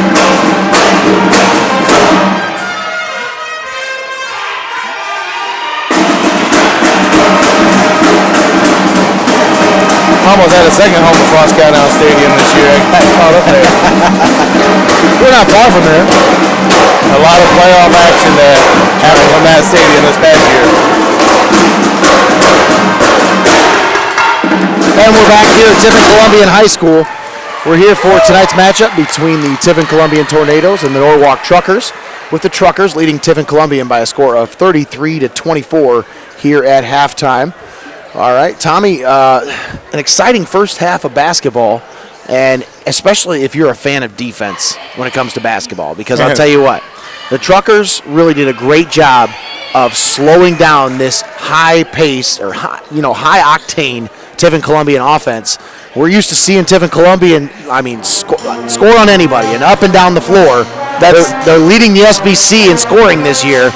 S2: Almost had a second home at Frost Countdown Stadium this year. I got caught up there.
S1: We're not far from there.
S2: A lot of playoff action that happened from that stadium this past year.
S1: And we're back here at Tiffin Columbian High School. We're here for tonight's matchup between the Tiffin Columbian Tornadoes and the Norwalk Truckers, with the Truckers leading Tiffin Columbian by a score of 33-24 here at halftime. All right, Tommy, an exciting first half of basketball, and especially if you're a fan of defense when it comes to basketball, because I'll tell you what, the Truckers really did a great job of slowing down this high-paced or high-octane Tiffin Columbian offense. We're used to seeing Tiffin Columbian, score on anybody and up and down the floor. They're leading the SBC in scoring this year.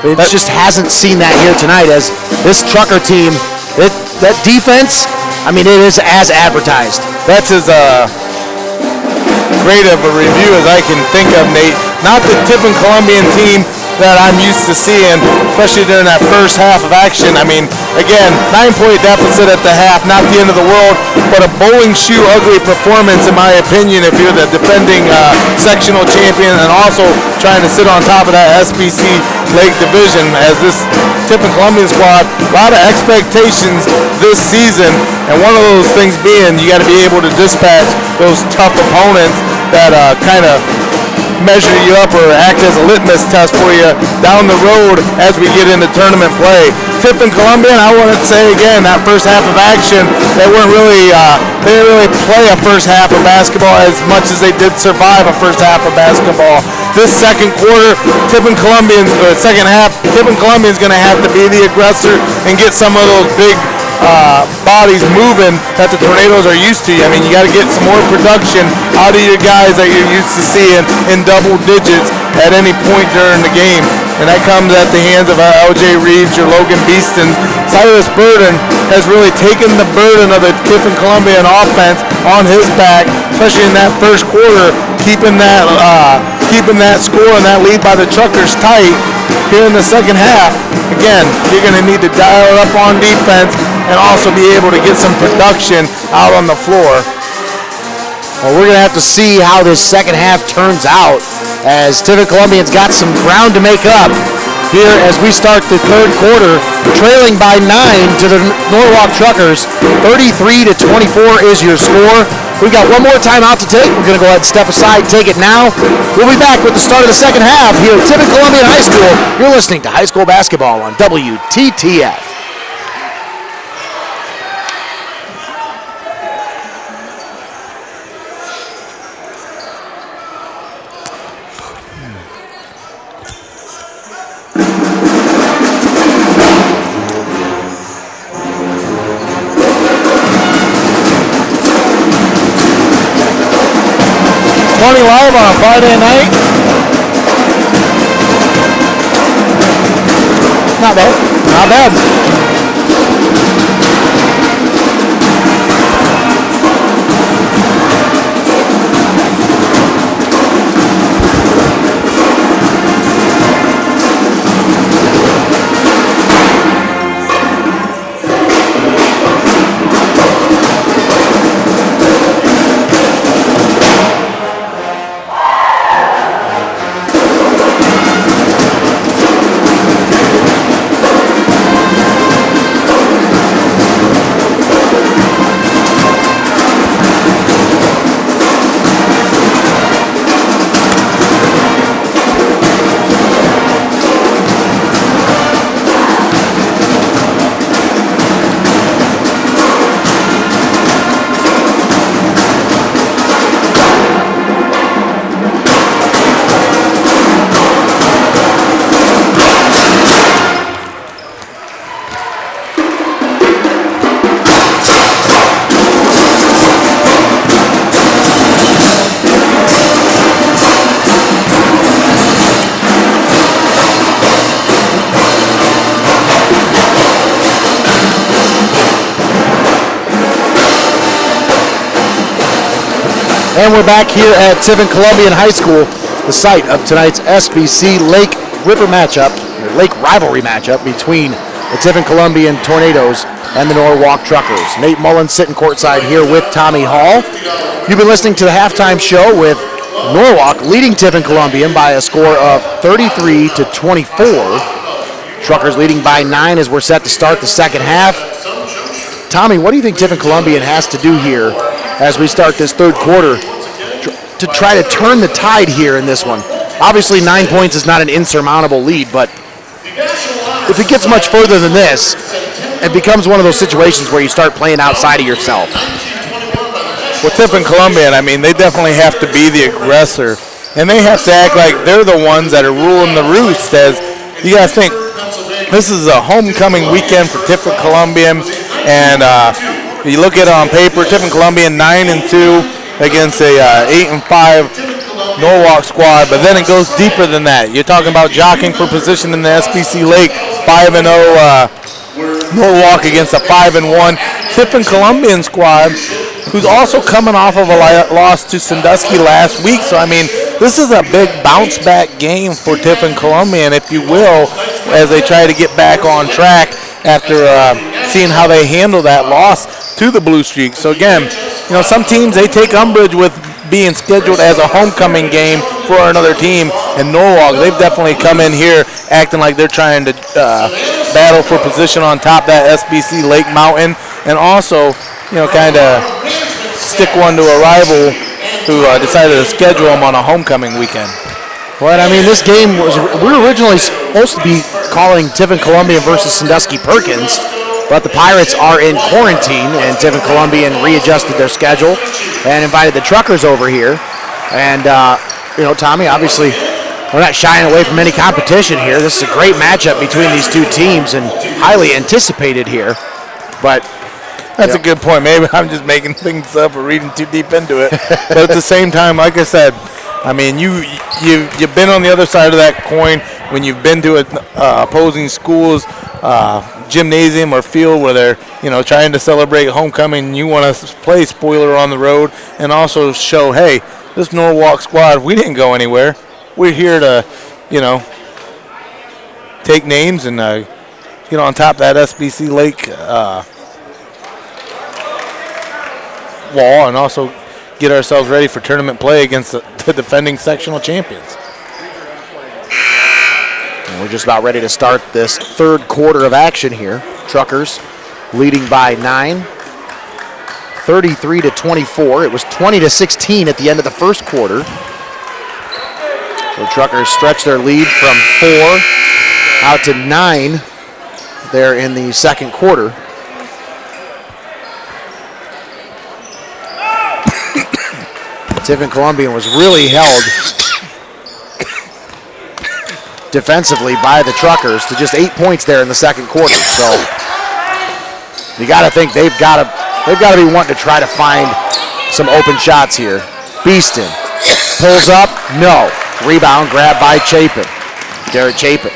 S1: It just hasn't seen that here tonight, as this Trucker team, that defense, it is as advertised.
S2: That's as great of a review as I can think of, Nate. Not the Tiffin Columbian team that I'm used to seeing, especially during that first half of action. I mean, again, 9-point deficit at the half, not the end of the world, but a bowling shoe ugly performance in my opinion if you're the defending sectional champion and also trying to sit on top of that SBC Lake division as this Tiffin Columbian squad, a lot of expectations this season, and one of those things being you got to be able to dispatch those tough opponents that kind of measure you up or act as a litmus test for you down the road as we get into tournament play. Tiffin Columbian, I want to say again, that first half of action, they didn't really play a first half of basketball as much as they did survive a first half of basketball. This second quarter, Tiffin Columbian, second half, Tiffin Columbian is going to have to be the aggressor and get some of those big bodies moving that the Tornadoes are used to. I mean, you got to get some more production out of your guys that you're used to seeing in double digits at any point during the game. And that comes at the hands of LJ Reeves, your Logan Beeston. Silas Burden has really taken the burden of the Tiffin Columbian offense on his back, especially in that first quarter, keeping that score and that lead by the Truckers tight. Here in the second half, again, you're going to need to dial it up on defense and also be able to get some production out on the floor.
S1: Well, we're going to have to see how this second half turns out as Tiffin Columbian's got some ground to make up here as we start the third quarter, trailing by 9 to the Norwalk Truckers. 33-24 is your score. We've got one more timeout to take. We're going to go ahead and step aside, take it now. We'll be back with the start of the second half here at Tiffin Columbian High School. You're listening to High School Basketball on WTTF.
S2: Live on a Friday night.
S1: Not bad. Not bad. And we're back here at Tiffin Columbian High School, the site of tonight's SBC Lake River matchup, or Lake rivalry matchup between the Tiffin Columbian Tornadoes and the Norwalk Truckers. Nate Mullins sitting courtside here with Tommy Hall. You've been listening to the halftime show with Norwalk leading Tiffin Columbian by a score of 33-24. Truckers leading by 9 as we're set to start the second half. Tommy, what do you think Tiffin Columbian has to do here as we start this third quarter to try to turn the tide here in this one? Obviously 9 points is not an insurmountable lead, but if it gets much further than this, it becomes one of those situations where you start playing outside of yourself.
S2: With Tiffin Columbian, I mean, they definitely have to be the aggressor, and they have to act like they're the ones that are ruling the roost. As you guys think, this is a homecoming weekend for Tiffin Columbian, and you look at it on paper, Tiffin Columbian 9-2 against a 8-5 Norwalk squad, but then it goes deeper than that. You're talking about jockeying for position in the SBC Lake, 5-0 Norwalk against a 5-1 Tiffin Columbian squad, who's also coming off of a loss to Sandusky last week. So, I mean, this is a big bounce back game for Tiffin Columbian, if you will, as they try to get back on track after seeing how they handle that loss to the Blue Streak. So again, some teams, they take umbrage with being scheduled as a homecoming game for another team. And Norwalk, they've definitely come in here acting like they're trying to battle for position on top of that SBC Lake Mountain, and also, kind of stick one to a rival who decided to schedule them on a homecoming weekend.
S1: But I mean, this game we were originally supposed to be calling Tiffin Columbian versus Sandusky Perkins, but the Pirates are in quarantine, and Tiffin Columbian readjusted their schedule and invited the Truckers over here. And Tommy, obviously, we're not shying away from any competition here. This is a great matchup between these two teams and highly anticipated here. But
S2: that's a good point. Maybe I'm just making things up or reading too deep into it. But at the same time, like I said, I mean, you've been on the other side of that coin when you've been to opposing schools, gymnasium or field where they're trying to celebrate homecoming. And you want to play spoiler on the road and also show, hey, this Norwalk squad, we didn't go anywhere. We're here to take names and get on top of that SBC Lake wall, and also get ourselves ready for tournament play against the defending sectional champions.
S1: And we're just about ready to start this third quarter of action here. Truckers leading by 9, 33-24. It was 20-16 at the end of the first quarter. So Truckers stretch their lead from 4 out to 9 there in the second quarter. Tiffin Columbian was really held defensively by the Truckers to just 8 points there in the second quarter. So you got to think they've got to be wanting to try to find some open shots here. Beeston pulls up, no. Rebound grabbed by Chapin. Derek Chapin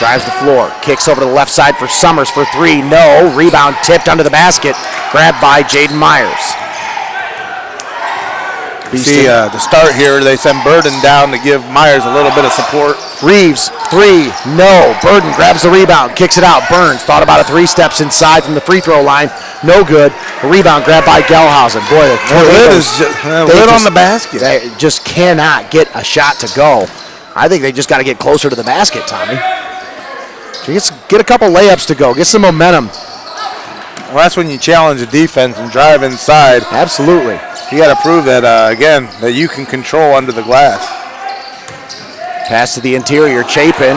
S1: drives the floor, kicks over to the left side for Summers for 3, no. Rebound tipped under the basket, grabbed by Jaden Myers.
S2: See, to start here, they send Burden down to give Myers a little bit of support.
S1: Reeves, 3, no. Burden grabs the rebound, kicks it out. Burns thought about it, 3 steps inside from the free throw line. No good. A rebound grabbed by Gelhausen. Boy, the
S2: lid is lid on the basket.
S1: They just cannot get a shot to go. I think they just got to get closer to the basket, Tommy. Just get a couple layups to go. Get some momentum.
S2: Well, that's when you challenge the defense and drive inside.
S1: Absolutely.
S2: You got to prove that, again, that you can control under the glass.
S1: Pass to the interior. Chapin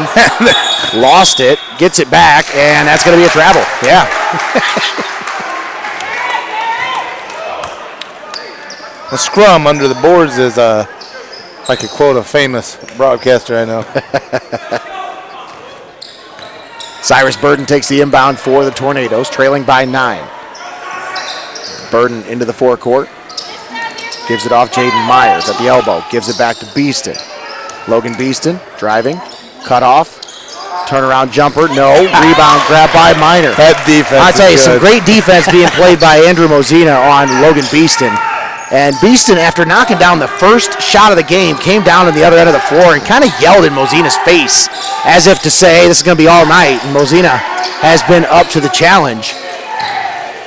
S1: lost it, gets it back, and that's going to be a travel. Yeah.
S2: The scrum under the boards is, if I could quote a famous broadcaster I know.
S1: Cyrus Burden takes the inbound for the Tornadoes, trailing by 9. Burden into the forecourt. Gives it off Jaden Myers at the elbow. Gives it back to Beeston. Logan Beeston driving. Cut off. Turnaround jumper. No. Rebound grabbed by Minor.
S2: That defense.
S1: I tell you,
S2: good.
S1: some great defense being played by Andrew Mosina on Logan Beeston. And Beeston, after knocking down the first shot of the game, came down on the other end of the floor and kind of yelled in Mosina's face as if to say, hey, this is going to be all night. And Mosina has been up to the challenge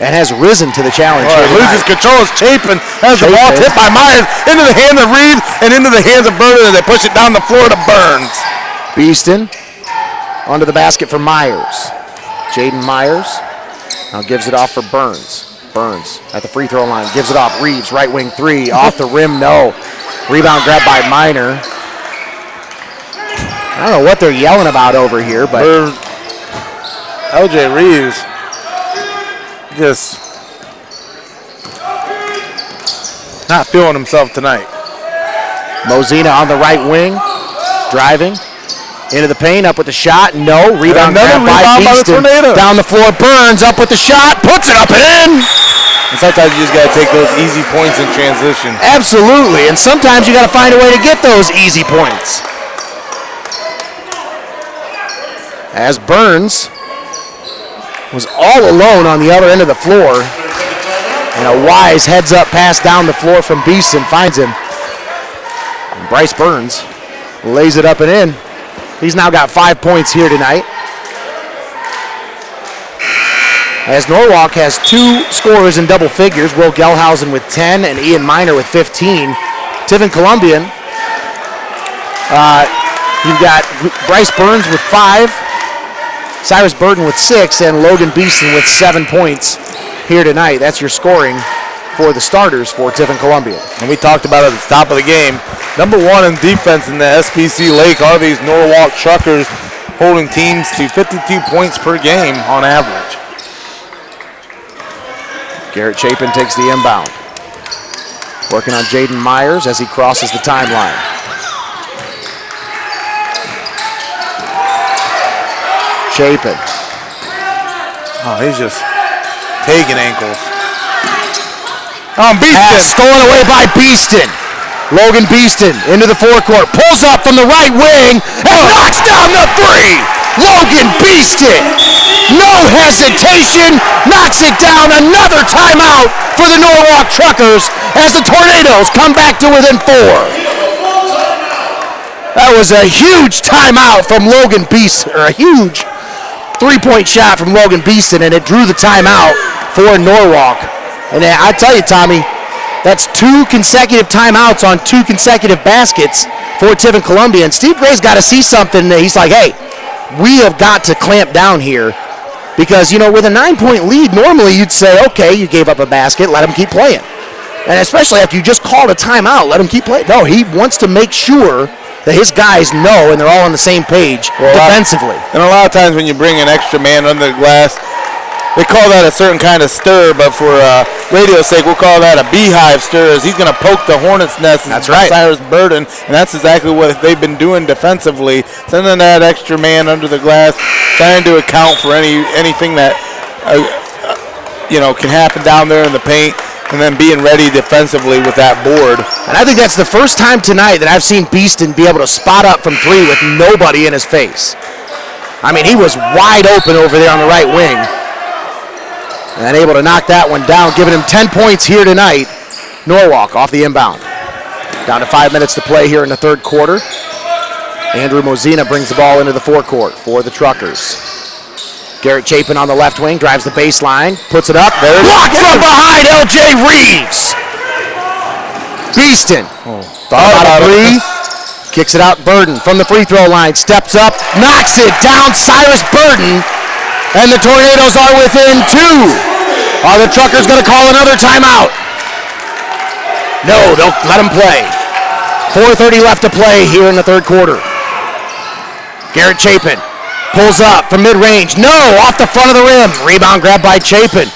S1: and has risen to the challenge.
S2: Loses control as Chapin has the ball tipped by Myers into the hands of Reeves and into the hands of Burden, and they push it down the floor to Burns.
S1: Beeston onto the basket for Myers. Jaden Myers now gives it off for Burns. Burns at the free throw line, gives it off. Reeves, right wing 3, off the rim, no. Rebound grabbed by Minor. I don't know what they're yelling about over here, but
S2: LJ Reeves just not feeling himself tonight.
S1: Mosina on the right wing, driving into the paint, up with the shot, no. Rebound grabbed by Beeston. Down the floor, Burns up with the shot, puts it up and in.
S2: And sometimes you just got to take those easy points in transition.
S1: Absolutely, and sometimes you got to find a way to get those easy points. As Burns was all alone on the other end of the floor, and a wise heads-up pass down the floor from Beeston finds him. And Bryce Burns lays it up and in. He's now got 5 points here tonight. As Norwalk has 2 scorers in double figures, Will Gelhausen with 10 and Ian Miner with 15. Tiffin Columbian, you've got Bryce Burns with 5, Cyrus Burden with 6, and Logan Beeston with 7 points here tonight. That's your scoring for the starters for Tiffin Columbian.
S2: And we talked about it at the top of the game. Number 1 in defense in the SBC Lake are these Norwalk Truckers, holding teams to 52 points per game on average.
S1: Garrett Chapin takes the inbound. Working on Jaden Myers as he crosses the timeline. Chapin.
S2: Oh, he's just taking ankles.
S1: Beeston. Stolen away by Beeston. Logan Beeston into the forecourt. Pulls up from the right wing and knocks down the 3. Logan Beeston. No hesitation. Knocks it down. Another timeout for the Norwalk Truckers as the Tornadoes come back to within 4. That was a huge timeout from Logan Beeston, or a huge 3-point shot from Logan Beeston, and it drew the timeout for Norwalk. And I tell you, Tommy, that's 2 consecutive timeouts on 2 consecutive baskets for Tiffin Columbia. And Steve Gray's got to see something. He's like, hey, we have got to clamp down here. Because, with a 9-point lead, normally you'd say, okay, you gave up a basket, let him keep playing. And especially after you just called a timeout, let him keep playing. No, he wants to make sure that his guys know and they're all on the same page defensively.
S2: And a lot of times when you bring an extra man under the glass, they call that a certain kind of stir, but for radio's sake, we'll call that a beehive stir, as he's going to poke the hornet's nest.
S1: That's right.
S2: Cyrus Burden, and that's exactly what they've been doing defensively, sending that extra man under the glass, trying to account for anything that can happen down there in the paint, and then being ready defensively with that board.
S1: And I think that's the first time tonight that I've seen Beeston be able to spot up from 3 with nobody in his face. I mean, he was wide open over there on the right wing. And able to knock that one down, giving him 10 points here tonight. Norwalk off the inbound. Down to 5 minutes to play here in the third quarter. Andrew Mozina brings the ball into the forecourt for the Truckers. Garrett Chapin on the left wing, drives the baseline, puts it up. Blocked from behind, LJ Reeves. Beeston. Thought about a 3. Kicks it out, Burden from the free throw line. Steps up, knocks it down, Cyrus Burden. And the Tornadoes are within 2. Are the Truckers going to call another timeout? No, they'll let them play. 4:30 left to play here in the third quarter. Garrett Chapin pulls up from mid-range. No, off the front of the rim. Rebound grab by Chapin.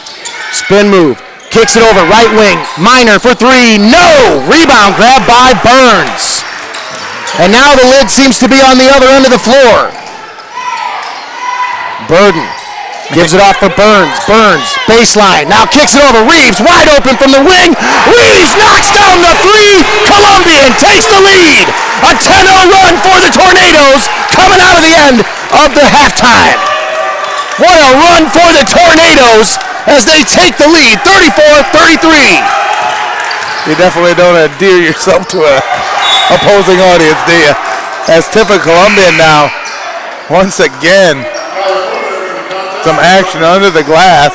S1: Spin move. Kicks it over right wing. Miner for 3. No! Rebound grab by Burns. And now the lid seems to be on the other end of the floor. Burden gives it off for Burns. Burns, baseline, now kicks it over. Reeves, wide open from the wing. Reeves knocks down the 3. Columbian takes the lead. A 10-0 run for the Tornadoes coming out of the end of the halftime. What a run for the Tornadoes as they take the lead, 34-33.
S2: You definitely don't endear yourself to an opposing audience, do you? As Tiffin Columbian now, once again, some action under the glass.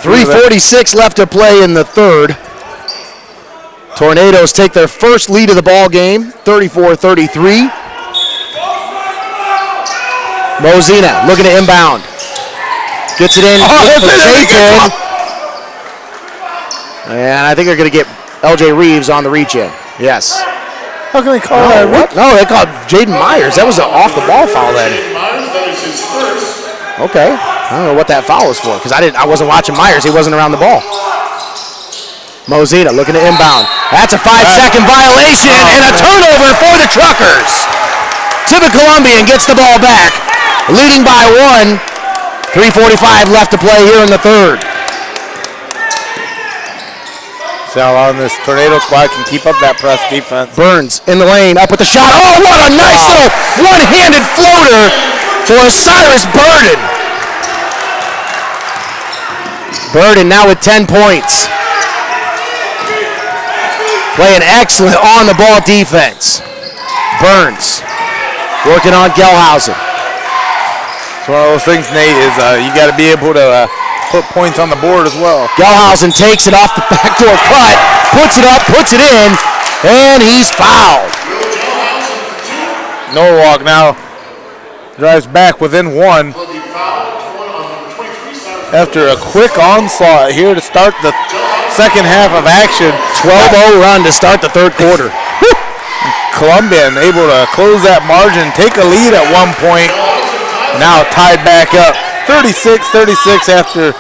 S1: 3:46 left to play in the third. Tornadoes take their first lead of the ball game, 34-33. Mozina looking to inbound. Gets it in for Chapin. And I think they're going to get LJ Reeves on the reach in. Yes.
S2: How can they call that?
S1: What? No, they called Jaden Myers. That was an off-the-ball foul then. Okay. I don't know what that foul was for because I wasn't watching Myers. He wasn't around the ball. Mozina looking to inbound. That's a 5-second violation and a turnover for the Truckers. Tiffin Columbian gets the ball back, leading by 1. 3:45 left to play here in the third.
S2: See how long this Tornado squad can keep up that press defense.
S1: Burns in the lane, up with the shot. Oh, what a nice little one-handed floater for Cyrus Burden. Burden now with 10 points. playing excellent on the ball defense. Burns working on Gelhausen.
S2: It's one of those things, Nate, is you got to be able to put points on the board as well.
S1: Gelhausen takes it off the backdoor cut, puts it up, puts it in, and he's fouled.
S2: Norwalk now drives back within one after a quick onslaught here to start the second half of action.
S1: 12-0 run to start the third quarter.
S2: Columbian able to close that margin, take a lead at one point, now tied back up. 36-36 after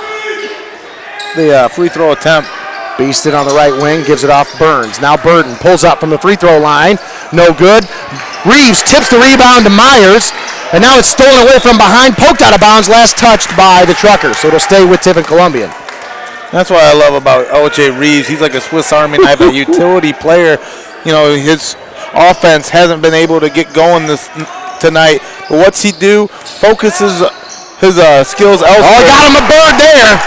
S2: the free throw attempt.
S1: Beaston on the right wing, gives it off Burns. Now Burden pulls up from the free throw line. No good. Reeves tips the rebound to Myers, and now it's stolen away from behind, poked out of bounds, last touched by the Truckers, so it'll stay with Tiffin Columbian.
S2: That's what I love about LJ Reeves. He's like a Swiss Army knife, a utility player. You know, his offense hasn't been able to get going tonight, but what's he do? Focuses his skills elsewhere.
S1: Oh, got him a bird there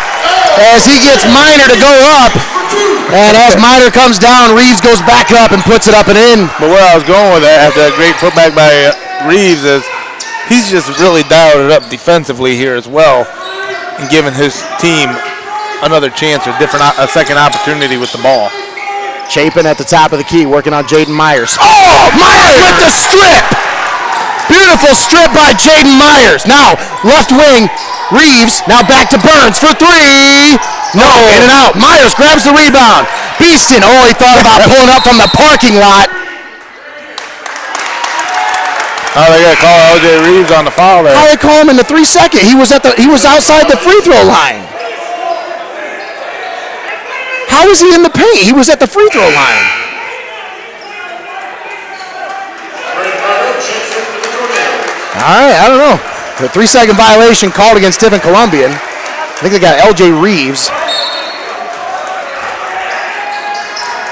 S1: as he gets Miner to go up. And as Miner comes down, Reeves goes back up and puts it up and in.
S2: But where I was going with that after that great putback by Reeves is he's just really dialed it up defensively here as well and giving his team another chance or a second opportunity with the ball.
S1: Chapin at the top of the key, working on Jaden Myers. Oh, Myers with the strip! Beautiful strip by Jaden Myers. Now, left wing, Reeves, now back to Burns for three. No, in and out. Myers grabs the rebound. Beaston, he thought about pulling up from the parking lot.
S2: Oh, they got to call LJ Reeves on the foul there.
S1: How they call him in the 3 second? He was outside the free throw line. How was he in the paint? He was at the free throw line. All right, I don't know. The 3 second violation called against Tiffin Columbian. I think they got LJ Reeves.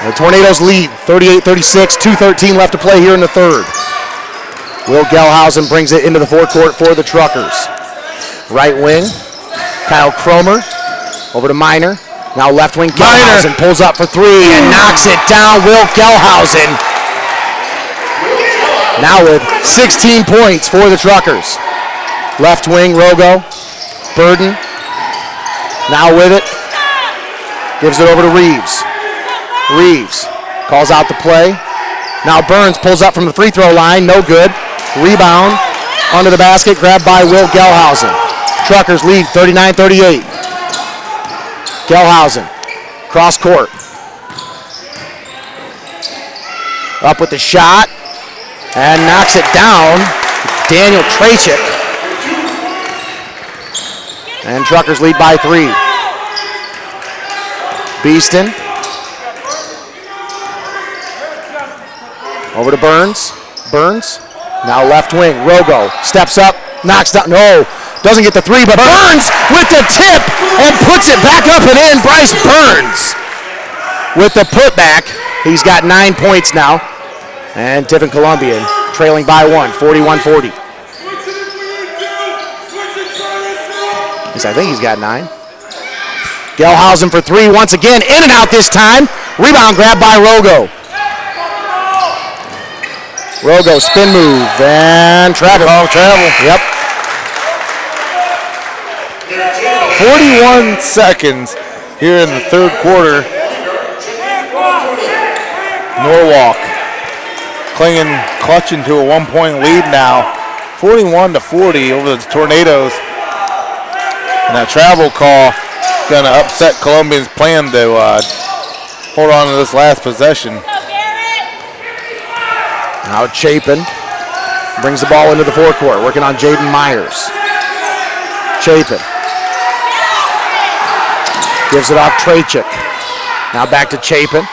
S1: The Tornadoes lead 38-36, 2:13 left to play here in the third. Will Gelhausen brings it into the forecourt for the Truckers. Right wing, Kyle Cromer over to Miner. Now left wing, Gelhausen pulls up for three and knocks it down. Will Gelhausen now with 16 points for the Truckers. Left wing, Rogo, Burden, now with it, gives it over to Reeves. Reeves calls out the play. Now Burns pulls up from the free throw line, no good. Rebound under the basket, grabbed by Will Gelhausen. Truckers lead 39-38. Gelhausen, cross court. Up with the shot, and knocks it down. Daniel Trachik. And Truckers lead by three. Beaston. Over to Burns. Burns. Now left wing. Rogo steps up, knocks down. No, doesn't get the three, but Burns with the tip and puts it back up and in. Bryce Burns with the putback. He's got 9 points now. And Tiffin Columbian trailing by one, 41-40. I think he's got 9. Gelhausen for three once again, in and out this time. Rebound grab by Rogo. Rogo spin move and travel.
S2: Oh, travel.
S1: Yep.
S2: 41 seconds here in the third quarter. Norwalk clutching to a 1 point lead now. 41-40 over the Tornadoes. And that travel call going to upset Columbian's plan to hold on to this last possession.
S1: Now Chapin brings the ball into the forecourt, working on Jaden Myers. Chapin gives it off Trachik. Now back to Chapin.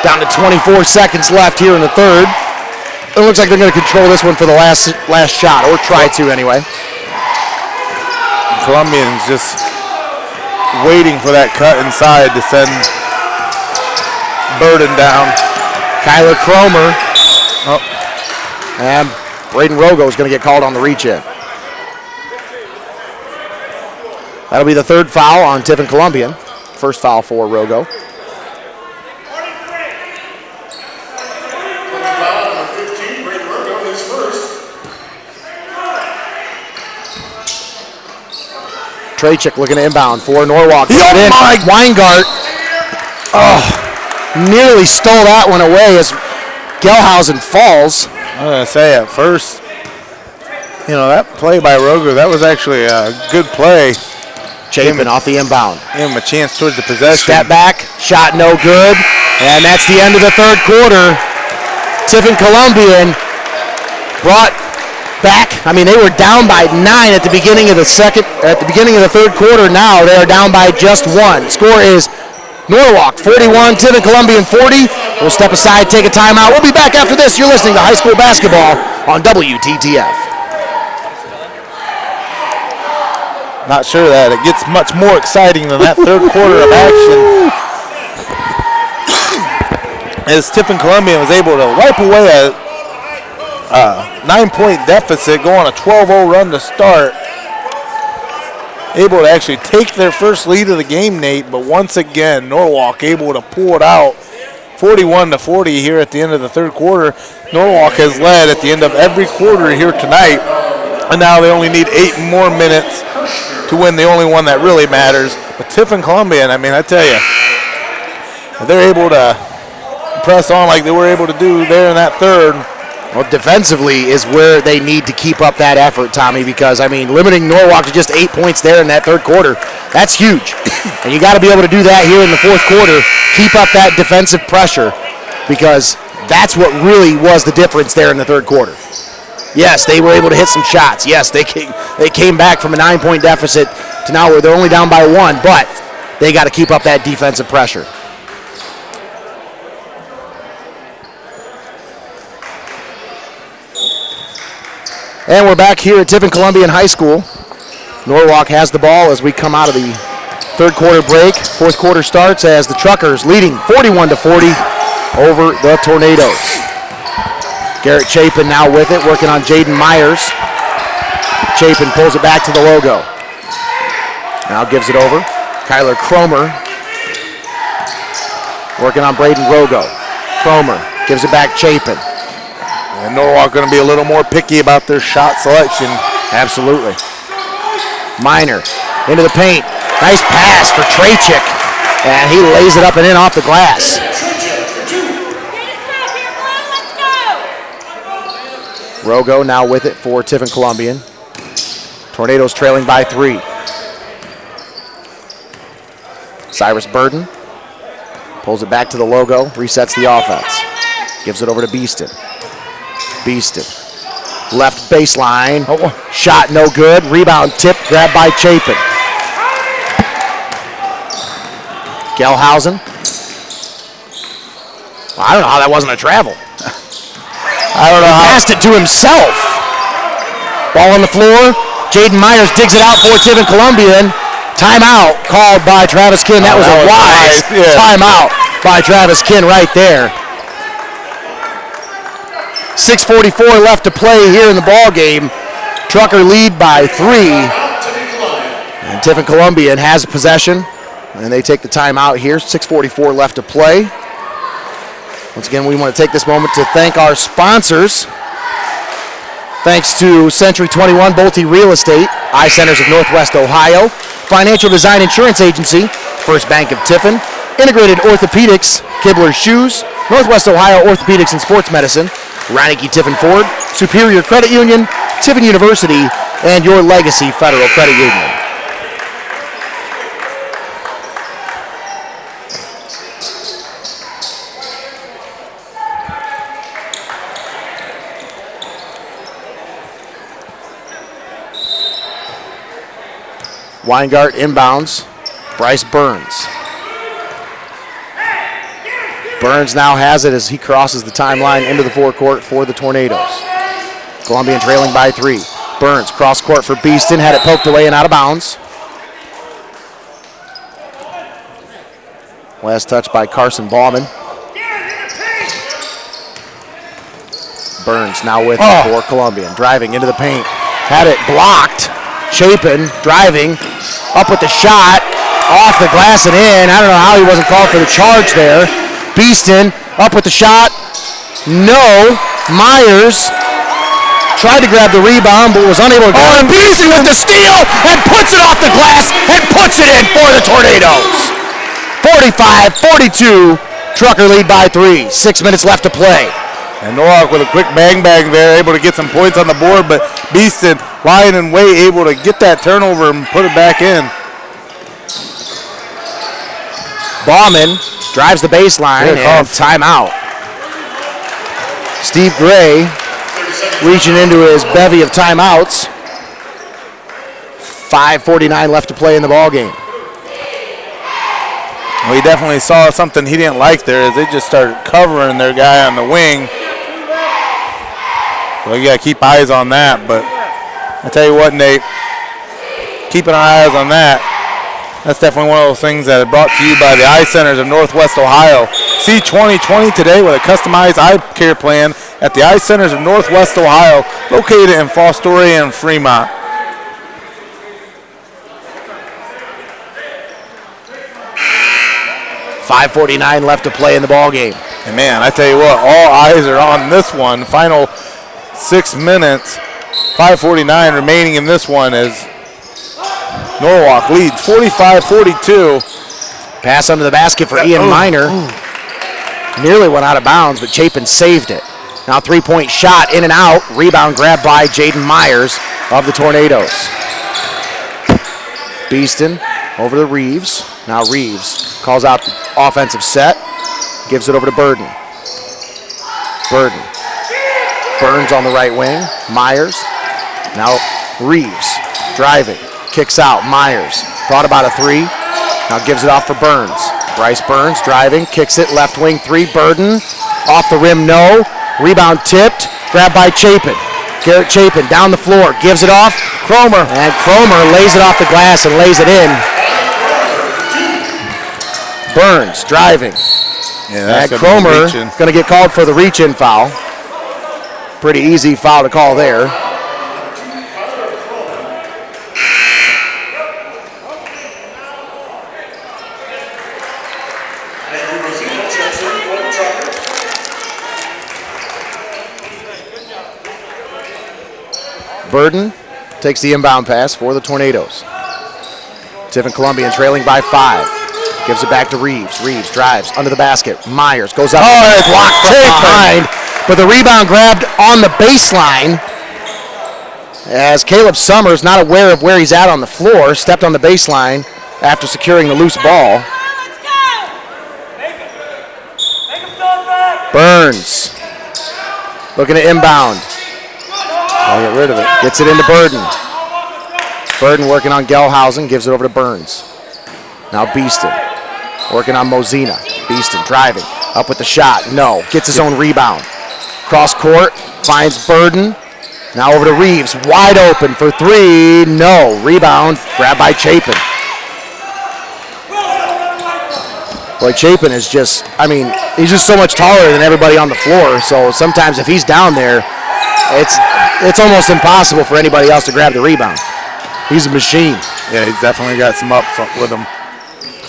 S1: Down to 24 seconds left here in the third. It looks like they're going to control this one for the last shot, or try to anyway.
S2: Columbian's just waiting for that cut inside to send Burden down.
S1: Kyler Cromer. Oh. And Braden Rogo is going to get called on the reach-in. That'll be the third foul on Tiffin Columbian. First foul for Rogo. Trachik looking to inbound for Norwalk. Weingart. Nearly stole that one away as Gelhausen falls.
S2: I'm going to say at first, that play by Roger, that was actually a good play.
S1: Chapin off the inbound.
S2: Gave him a chance towards the possession.
S1: Step back, shot no good. And that's the end of the third quarter. Tiffin Columbian brought back. They were down by 9 at the beginning of the third quarter. Now they are down by just 1. Score is Norwalk 41, Tiffin Columbian 40. We'll step aside, take a timeout. We'll be back after this. You're listening to high school basketball on WTTF.
S2: Not sure that it gets much more exciting than that third quarter of action. As Tiffin Columbian was able to wipe away a 9-point deficit, go on a 12-0 run to start. Able to actually take their first lead of the game, Nate, but once again, Norwalk able to pull it out 41-40 here at the end of the third quarter. Norwalk has led at the end of every quarter here tonight, and now they only need 8 more minutes to win the only one that really matters. But Tiffin Columbian, I tell you, they're able to press on like they were able to do there in that third.
S1: Well, defensively is where they need to keep up that effort, Tommy, because, limiting Norwalk to just 8 points there in that third quarter, that's huge. And you got to be able to do that here in the fourth quarter, keep up that defensive pressure, because that's what really was the difference there in the third quarter. Yes, they were able to hit some shots. Yes, they came back from a 9-point deficit to now where they're only down by 1, but they got to keep up that defensive pressure. And we're back here at Tiffin Columbian High School. Norwalk has the ball as we come out of the third quarter break. Fourth quarter starts as the Truckers leading 41-40 over the Tornadoes. Garrett Chapin now with it, working on Jaden Myers. Chapin pulls it back to the logo. Now gives it over. Kyler Cromer working on Braden Rogo. Cromer gives it back Chapin.
S2: And Norwalk going to be a little more picky about their shot selection.
S1: Absolutely. Minor into the paint. Nice pass for Trachik. And he lays it up and in off the glass. Rogo now with it for Tiffin Columbian. Tornadoes trailing by 3. Cyrus Burden pulls it back to the logo, resets the offense. Gives it over to Beeston. Beeston, left baseline, shot no good, rebound tip, grabbed by Chapin. Gelhausen. Well, I don't know how that wasn't a travel.
S2: I don't know how.
S1: Passed it to himself. Ball on the floor, Jaden Myers digs it out for Tiffin Columbian. Timeout called by Travis Kinn. That was a wise timeout by Travis Kinn right there. 6:44 left to play here in the ball game. Trucker lead by 3. And Tiffin Columbian has possession. And they take the timeout here. 6:44 left to play. Once again, we want to take this moment to thank our sponsors. Thanks to Century 21 Bolte Real Estate, Eye Centers of Northwest Ohio, Financial Design Insurance Agency, First Bank of Tiffin, Integrated Orthopedics, Kibler Shoes, Northwest Ohio Orthopedics and Sports Medicine, Reineke Tiffin Ford, Superior Credit Union, Tiffin University, and Your Legacy Federal Credit Union. Weingart inbounds. Bryce Burns. Burns now has it as he crosses the timeline into the forecourt for the Tornadoes. Columbian trailing by 3. Burns cross court for Beeston, had it poked away and out of bounds. Last touch by Carson Bauman. Burns now with it for Columbian, driving into the paint. Had it blocked. Chapin driving, up with the shot, off the glass and in. I don't know how he wasn't called for the charge there. Beeston up with the shot. No. Myers tried to grab the rebound, but was unable to grab it. Beasley with the steal and puts it off the glass and puts it in for the Tornadoes. 45-42, Trucker lead by 3. 6 minutes left to play.
S2: And Norwalk with a quick bang there, able to get some points on the board, but Beeston lying in wait, able to get that turnover and put it back in.
S1: Bauman drives the baseline and timeout. Steve Gray reaching into his bevy of timeouts. 5:49 left to play in the ballgame.
S2: Well, he definitely saw something he didn't like there as they just started covering their guy on the wing. Well, you got to keep eyes on that, but I tell you what, Nate, keeping our eyes on that, that's definitely one of those things that are brought to you by the Eye Centers of Northwest Ohio. See 2020 today with a customized eye care plan at the Eye Centers of Northwest Ohio, located in Fostoria and Fremont.
S1: .549 left to play in the ballgame.
S2: And man, I tell you what, all eyes are on this one. Final 6 minutes, 5:49 remaining in this one as Norwalk leads 45-42.
S1: Pass under the basket for Ian Miner. Nearly went out of bounds, but Chapin saved it. Now 3-point shot in and out. Rebound grabbed by Jaden Myers of the Tornadoes. Beeston over to Reeves. Now Reeves calls out the offensive set. Gives it over to Burden. Burns on the right wing. Myers. Now Reeves driving. Kicks out. Myers thought about a three. Now gives it off for Burns. Bryce Burns driving. Kicks it. Left wing three. Burden. Off the rim. No. Rebound tipped. Grabbed by Chapin. Garrett Chapin down the floor. Gives it off. Cromer. And Cromer lays it off the glass and lays it in. Burns driving.
S2: Yeah,
S1: and Cromer going to get called for the reach-in foul. Pretty easy foul to call there. Burden takes the inbound pass for the Tornadoes. Tiffin Columbian trailing by 5. Gives it back to Reeves. Reeves drives under the basket. Myers goes up. Oh, blocked from behind. But the rebound grabbed on the baseline as Caleb Summers, not aware of where he's at on the floor, stepped on the baseline after securing the loose ball. Burns looking to inbound. I'll get rid of it. Gets it into Burden. Burden working on Gelhausen, gives it over to Burns. Now Beeston working on Mosina. Beeston driving, up with the shot. No, gets his own rebound. Cross court, finds Burden. Now over to Reeves, wide open for three. No, rebound, grabbed by Chapin. Boy, Chapin is just, he's just so much taller than everybody on the floor. So sometimes if he's down there, it's almost impossible for anybody else to grab the rebound. He's a machine.
S2: Yeah, he's definitely got some up with him.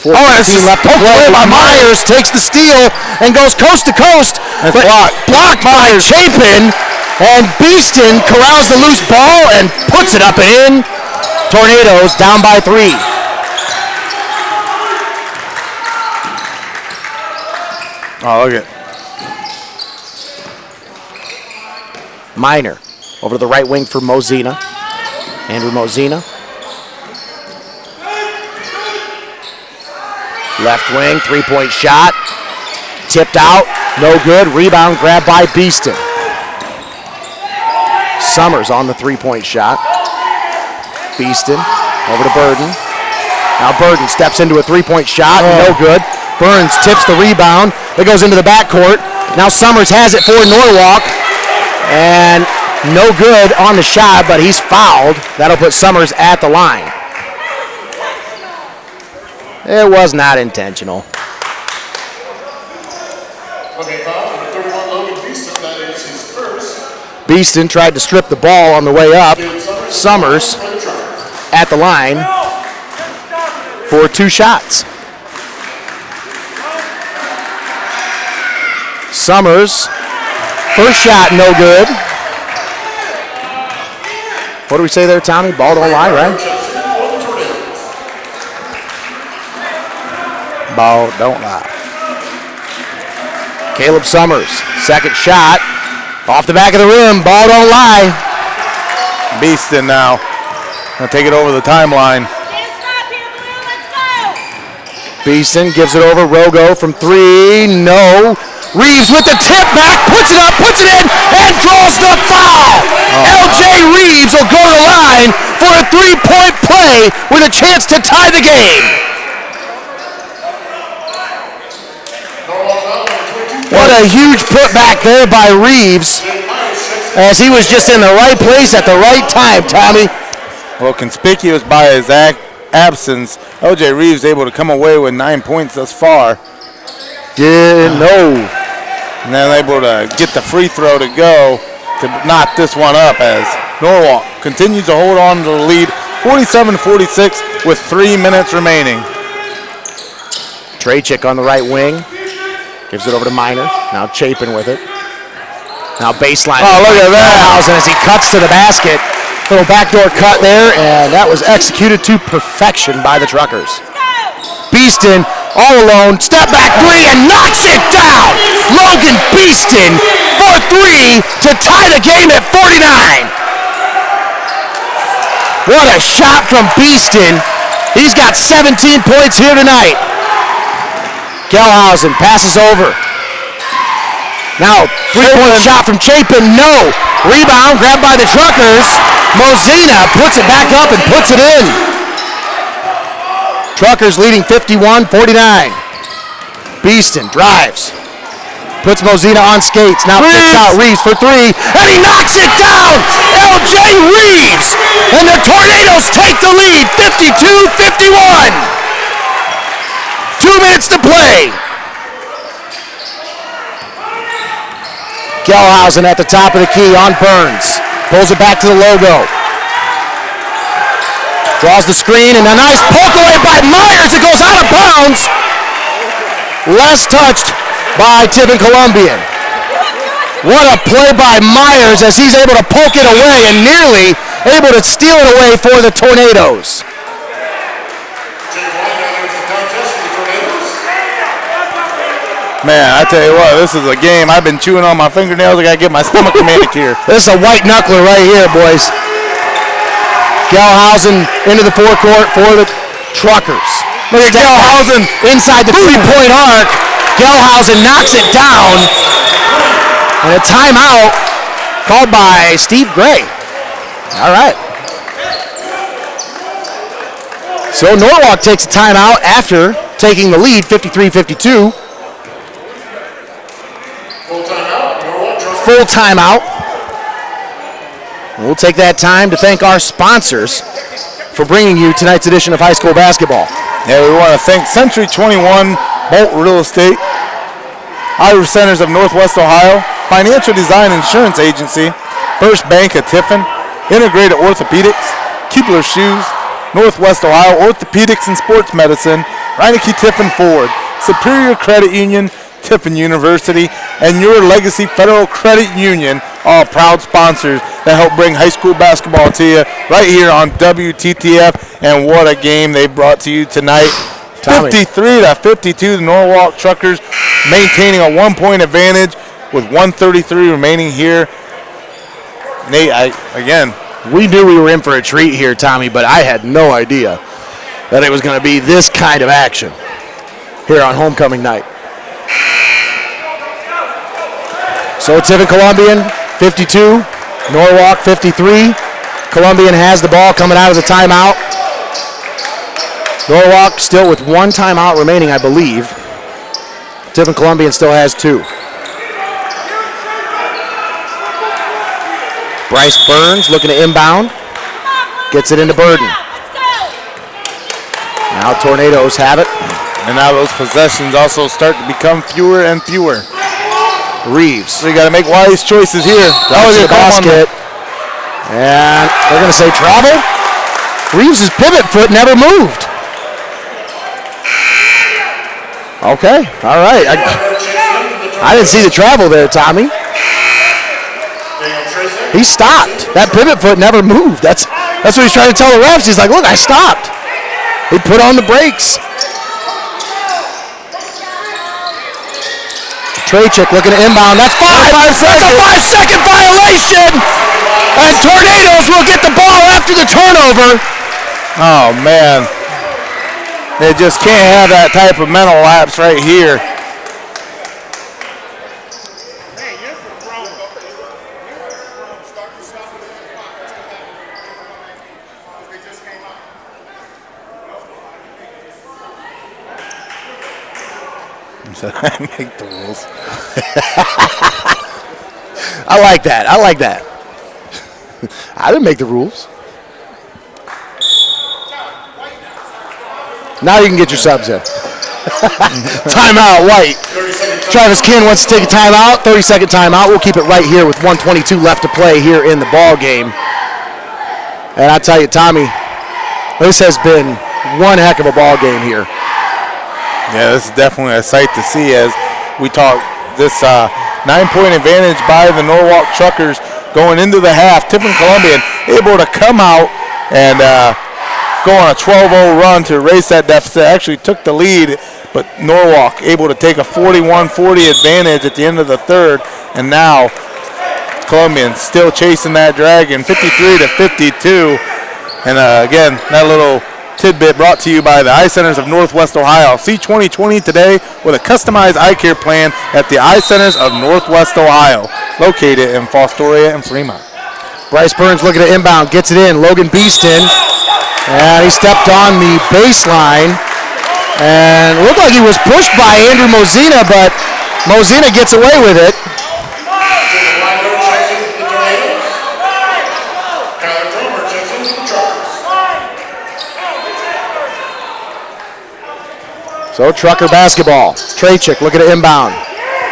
S1: 4-15 left to play. Myers takes the steal and goes coast to coast.
S2: That's
S1: blocked by Chapin. And Beeston corrals the loose ball and puts it up and in. Tornadoes down by 3.
S2: Oh, look at
S1: Miner over to the right wing for Mosina. Andrew Mosina. Left wing, 3-point shot. Tipped out, no good. Rebound grabbed by Beeston. Summers on the 3-point shot. Beeston over to Burden. Now Burden steps into a 3-point shot, no good. Burns tips the rebound. It goes into the backcourt. Now Summers has it for Norwalk. And no good on the shot, but he's fouled. That'll put Summers at the line. It was not intentional.
S3: Okay, foul, number 31, Logan Beeston, that is his first.
S1: Beeston tried to strip the ball on the way up. Summers at the line for 2 shots. Summers, first shot no good. What do we say there, Tommy? Ball don't lie, right? Ball don't lie. Caleb Summers, second shot. Off the back of the rim, ball don't lie.
S2: Beeston now. Gonna take it over the timeline.
S1: Beeston gives it over. Rogo from 3. No. Reeves with the tip back, puts it up, puts it in, and draws the foul. LJ Reeves will go to the line for a 3-point play with a chance to tie the game. What a huge putback there by Reeves, as he was just in the right place at the right time, Tommy.
S2: Well, conspicuous by his absence, LJ Reeves able to come away with 9 points thus far.
S1: Didn't know.
S2: And then able to get the free throw to go to knock this one up as Norwalk continues to hold on to the lead 47-46 with 3 minutes remaining.
S1: Traychick on the right wing. Gives it over to Minor. Now Chapin with it. Now baseline.
S2: Oh, look at that.
S1: As he cuts to the basket. Little backdoor cut there, and that was executed to perfection by the Truckers. Beeston all alone, step back 3 and knocks it down. Logan Beeston for 3 to tie the game at 49. What a shot from Beeston. He's got 17 points here tonight. Gelhausen passes over. Now, 3-point shot from Chapin, no. Rebound grabbed by the Truckers. Mozina puts it back up and puts it in. Truckers leading 51-49. Beeston drives. Puts Mozina on skates. Now kicks out Reeves for 3. And he knocks it down! LJ Reeves! And the Tornadoes take the lead, 52-51. 2 minutes to play. Gelhausen at the top of the key on Burns. Pulls it back to the logo. Draws the screen and a nice poke away by Myers. It goes out of bounds. Less touched by Tiffin Columbian. What a play by Myers as he's able to poke it away and nearly able to steal it away for the Tornadoes.
S2: Man, I tell you what, this is a game. I've been chewing on my fingernails. I got to get my stomach manicured.
S1: This is a white knuckler right here, boys. Gelhausen into the forecourt for the Truckers.
S2: Look at Gelhausen
S1: inside the 3-point arc. Gelhausen knocks it down. And a timeout called by Steve Gray. All right. So Norwalk takes a timeout after taking the lead, 53-52. Full timeout. We'll take that time to thank our sponsors for bringing you tonight's edition of high school basketball.
S2: Yeah, we want to thank Century 21, Bolt Real Estate, Irish Centers of Northwest Ohio, Financial Design Insurance Agency, First Bank of Tiffin, Integrated Orthopedics, Keebler Shoes, Northwest Ohio Orthopedics and Sports Medicine, Reineke Tiffin Ford, Superior Credit Union, Tiffin University, and Your Legacy Federal Credit Union, all proud sponsors that help bring high school basketball to you right here on WTTF. And what a game they brought to you tonight. 53-52, the Norwalk Truckers maintaining a 1-point advantage with 1:33 remaining here. Nate, again,
S1: we knew we were in for a treat here, Tommy, but I had no idea that it was going to be this kind of action here on homecoming night. So Tiffin Columbian 52, Norwalk 53. Columbian has the ball coming out of the timeout. Norwalk still with 1 timeout remaining, I believe. Tiffin Columbian still has 2. Bryce Burns looking to inbound. Gets it into Burden. Now Tornadoes have it.
S2: And now those possessions also start to become fewer and fewer.
S1: Reeves.
S2: So you got to make wise choices here.
S1: That was a basket. And they're going to say travel. Reeves' pivot foot never moved. Okay, all right. I didn't see the travel there, Tommy. He stopped. That pivot foot never moved. That's what he's trying to tell the refs. He's like, look, I stopped. He put on the brakes. Trachik looking to inbound. That's 5 seconds. That's a 5-second violation. And Tornadoes will get the ball after the turnover.
S2: Oh, man. They just can't have that type of mental lapse right here. I make the rules.
S1: I like that. I didn't make the rules. Now you can get your subs in. Timeout, White. Travis Ken wants to take a timeout. 30-second timeout. We'll keep it right here with 1:22 left to play here in the ball game. And I tell you, Tommy, this has been one heck of a ball game here.
S2: Yeah, this is definitely a sight to see as we talk this 9-point advantage by the Norwalk Truckers going into the half. Tiffin Columbian able to come out and go on a 12-0 run to erase that deficit. Actually took the lead, but Norwalk able to take a 41-40 advantage at the end of the third. And now Columbian still chasing that dragon, 53-52. And again, that little tidbit brought to you by the Eye Centers of Northwest Ohio. See 2020 today with a customized eye care plan at the Eye Centers of Northwest Ohio, located in Fostoria and Fremont.
S1: Bryce Burns looking to inbound, gets it in. Logan Beeston, and he stepped on the baseline, and it looked like he was pushed by Andrew Mozina, but Mozina gets away with it. So Trucker basketball. Trachik looking to inbound.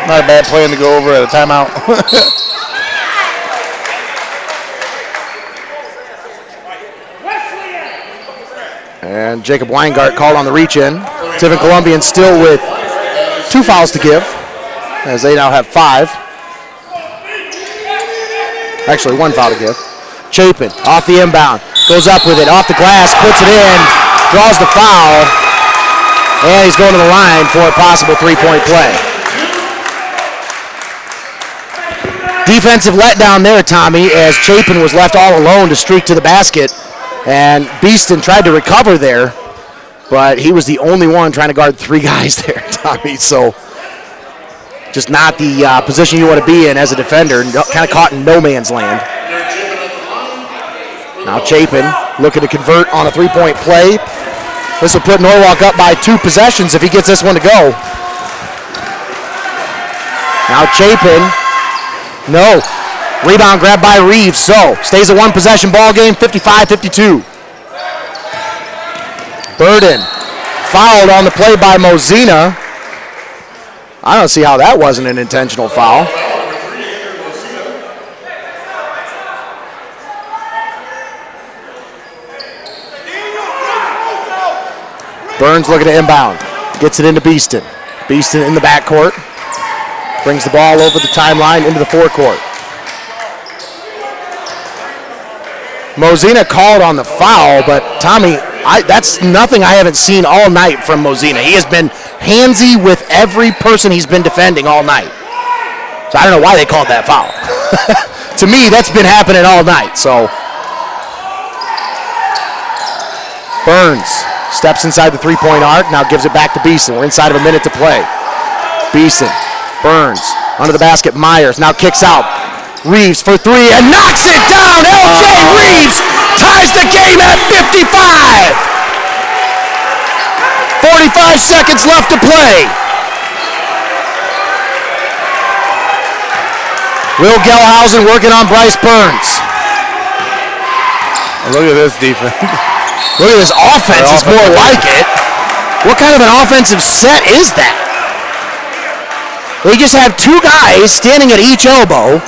S2: Not a bad plan to go over at a timeout.
S1: And Jacob Weingart called on the reach-in. Tiffin Columbian still with 2 fouls to give, as they now have 5. Actually, 1 foul to give. Chapin off the inbound. Goes up with it. Off the glass. Puts it in. Draws the foul. And he's going to the line for a possible 3-point play. Defensive letdown there, Tommy, as Chapin was left all alone to streak to the basket. And Beeston tried to recover there, but he was the only one trying to guard 3 guys there, Tommy. So just not the position you want to be in as a defender, kind of caught in no man's land. Now Chapin looking to convert on a 3-point play. This will put Norwalk up by 2 possessions if he gets this one to go. Now Chapin, no. Rebound grabbed by Reeves, so stays a 1-possession ball game, 55-52. Burden fouled on the play by Mozina. I don't see how that wasn't an intentional foul. Burns looking to inbound. Gets it into Beeston. Beeston in the backcourt. Brings the ball over the timeline into the forecourt. Mozina called on the foul, but Tommy, that's nothing I haven't seen all night from Mozina. He has been handsy with every person he's been defending all night. So I don't know why they called that foul. To me, that's been happening all night. So Burns steps inside the 3-point arc, now gives it back to Beeson. We're inside of a minute to play. Beeson, Burns, under the basket, Myers, now kicks out. Reeves for 3 and knocks it down. LJ Reeves ties the game at 55. 45 seconds left to play. Will Gelhausen working on Bryce Burns.
S2: Look at this defense.
S1: Look at this offense. It's more like it. What kind of an offensive set is that? They just have 2 guys standing at each elbow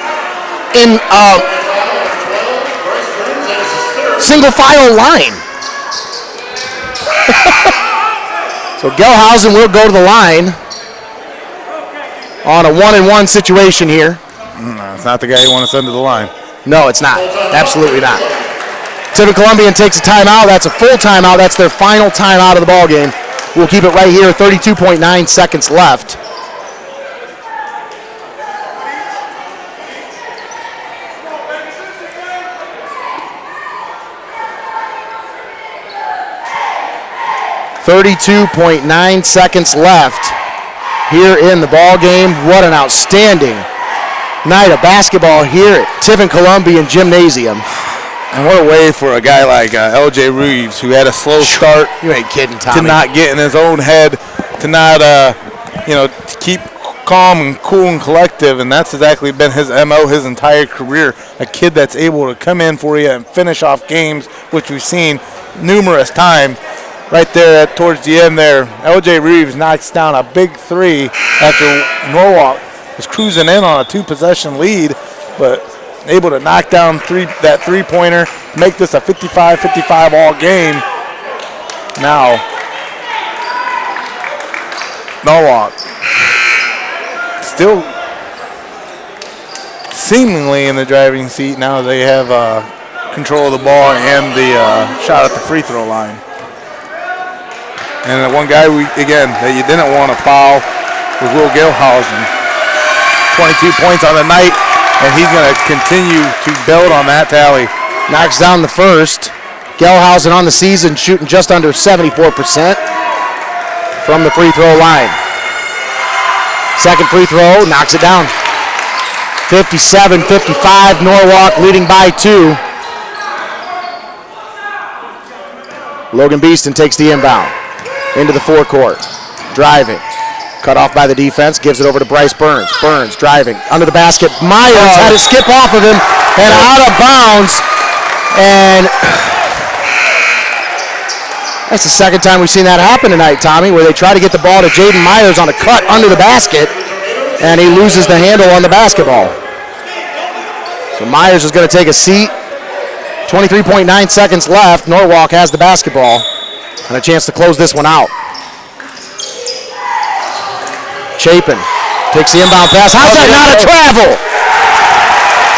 S1: in a single file line. So Gelhausen will go to the line on a 1-and-1 situation here.
S2: No, it's not the guy you want to send to the line.
S1: No, it's not. Absolutely not. Tiffin Columbian takes a timeout. That's a full timeout. That's their final timeout of the ball game. We'll keep it right here. 32.9 seconds left. .9 seconds left here in the ball game. What an outstanding night of basketball here at Tiffin Columbian Gymnasium.
S2: And what a way for a guy like LJ Reeves, who had a slow start.
S1: You ain't kidding, Tommy.
S2: To not get in his own head, to not, to keep calm and cool and collective, and that's exactly been his MO his entire career. A kid that's able to come in for you and finish off games, which we've seen numerous times. Right there towards the end there, LJ Reeves knocks down a big three after Norwalk was cruising in on a 2-possession lead, but able to knock down that three-pointer, make this a 55-55 all game. Now, Norwalk still seemingly in the driving seat. Now they have control of the ball and the shot at the free throw line. And the one guy, that you didn't want to foul was Will Gelhausen. 22 points on the night, and he's going to continue to build on that tally.
S1: Knocks down the first. Gelhausen on the season shooting just under 74% from the free throw line. Second free throw, knocks it down. 57-55, Norwalk leading by 2. Logan Beeston takes the inbound into the forecourt. Driving. Cut off by the defense. Gives it over to Bryce Burns. Burns driving. Under the basket. Myers had to skip off of him and out of bounds. And that's the second time we've seen that happen tonight, Tommy, where they try to get the ball to Jaden Myers on a cut under the basket, and he loses the handle on the basketball. So Myers is going to take a seat. 23.9 seconds left. Norwalk has the basketball and a chance to close this one out. Chapin takes the inbound pass. How's that not a travel?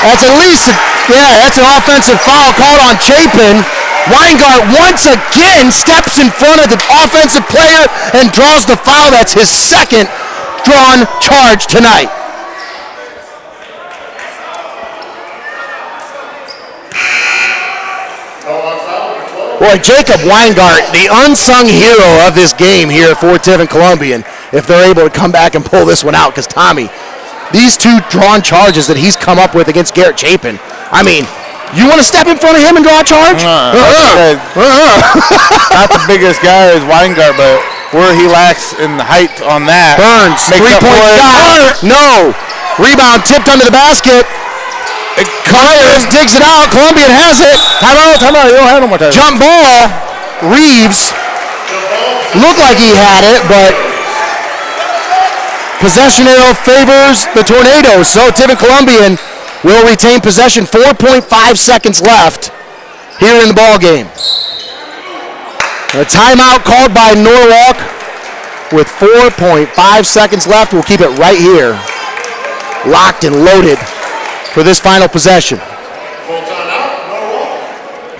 S1: That's at least, that's an offensive foul called on Chapin. Weingart once again steps in front of the offensive player and draws the foul. That's his second drawn charge tonight. Boy, Jacob Weingart, the unsung hero of this game here for Tiffin Columbian, if they're able to come back and pull this one out, because Tommy, these two drawn charges that he's come up with against Garrett Chapin, I mean, you want to step in front of him and draw a charge?
S2: Not the biggest guy is Weingart, but where he lacks in the height on that.
S1: Burns, three-point shot. No. Rebound tipped under the basket. Myers digs it out. Columbian has it.
S2: Timeout. You don't have no more time.
S1: Jump ball. Reeves looked like he had it, but possession arrow favors the Tornadoes. So Tiffin Columbian will retain possession. 4.5 seconds left here in the ball game. A timeout called by Norwalk with 4.5 seconds left. We'll keep it right here, locked and loaded for this final possession.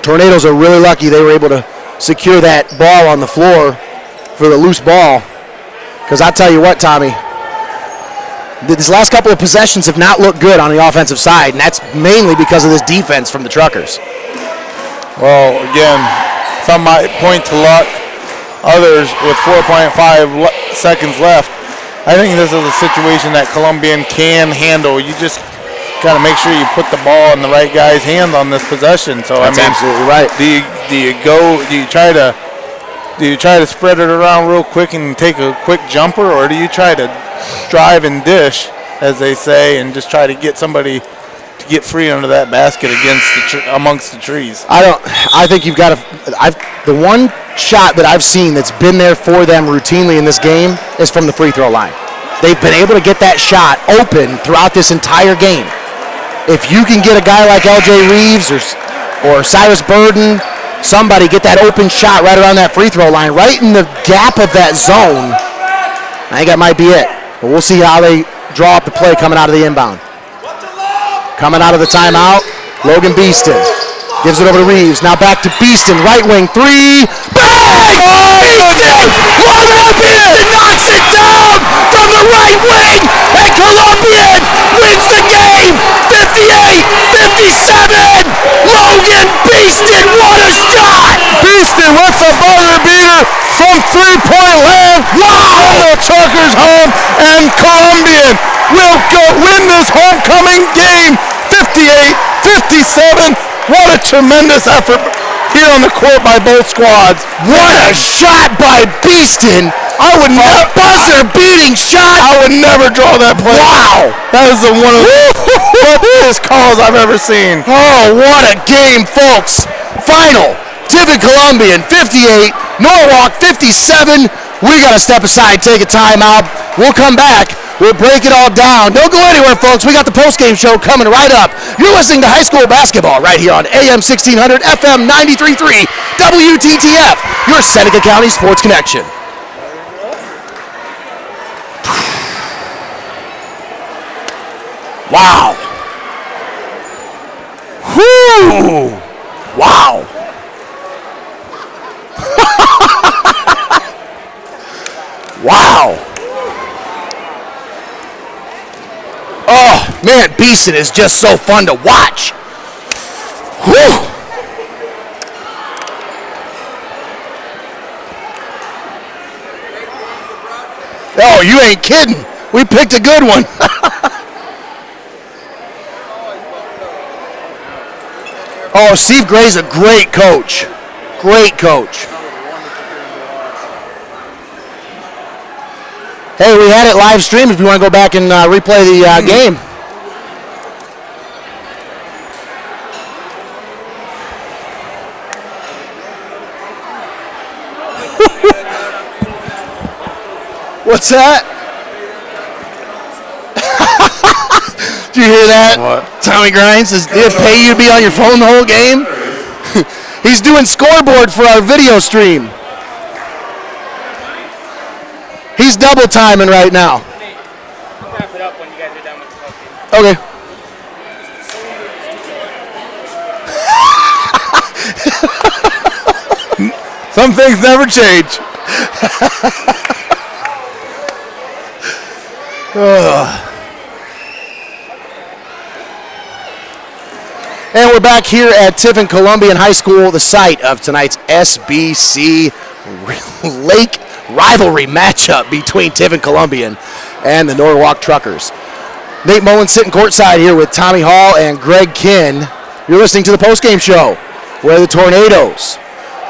S1: Tornadoes are really lucky they were able to secure that ball on the floor for the loose ball. Because I'll tell you what, Tommy, these last couple of possessions have not looked good on the offensive side, and that's mainly because of this defense from the Truckers.
S2: Well, again, some might point to luck. Others, with 4.5 seconds left, I think this is a situation that Columbian can handle. You just got to make sure you put the ball in the right guy's hand on this possession. So
S1: that's absolutely right.
S2: Do you try to spread it around real quick and take a quick jumper, or do you try to drive and dish, as they say, and just try to get somebody to get free under that basket amongst the trees?
S1: I think you've got to. The one shot that I've seen that's been there for them routinely in this game is from the free throw line. They've been able to get that shot open throughout this entire game. If you can get a guy like LJ Reeves or Cyrus Burden, somebody get that open shot right around that free throw line, right in the gap of that zone, I think that might be it. But we'll see how they draw up the play coming out of the inbound. Coming out of the timeout, Logan Beeston gives it over to Reeves. Now back to Beeston, right wing three. Bang! Beeston! Logan Beeston knocks it down from the right wing, and Columbian wins the game, 58-57. Logan Beeston, what a shot!
S2: Beeston with the buzzer beater from three-point land. Wow! The Truckers home, and Columbian will win this homecoming game, 58-57. What a tremendous effort here on the court by both squads.
S1: What a shot by Beeston! I would never buzzer-beating shot.
S2: I would never draw that play.
S1: Wow!
S2: That is one of the best calls I've ever seen.
S1: Oh, what a game, folks! Final: Tiffin Columbian 58, Norwalk 57. We gotta step aside, take a timeout. We'll come back. We'll break it all down. Don't go anywhere, folks. We got the postgame show coming right up. You're listening to high school basketball right here on AM 1600, FM 93.3, WTTF, your Seneca County Sports Connection. Wow. Whoo! Wow. Wow. Oh, man, Beeson is just so fun to watch. Whew. Oh, you ain't kidding. We picked a good one. Oh, Steve Gray's a great coach. Great coach. Hey, we had it live streamed if you want to go back and replay the game. What's that? Did you hear that?
S2: What?
S1: Tommy Grimes says, did it pay you to be on your phone the whole game? He's doing scoreboard for our video stream. He's double timing right now.
S4: Wrap it up when you guys are done with the postgame.
S1: Okay.
S2: Some things never change.
S1: And we're back here at Tiffin Columbian High School, the site of tonight's SBC Lake rivalry matchup between Tiffin Columbian and the Norwalk Truckers. Nate Mullins sitting courtside here with Tommy Hall and Greg Kinn. You're listening to the postgame show where the Tornadoes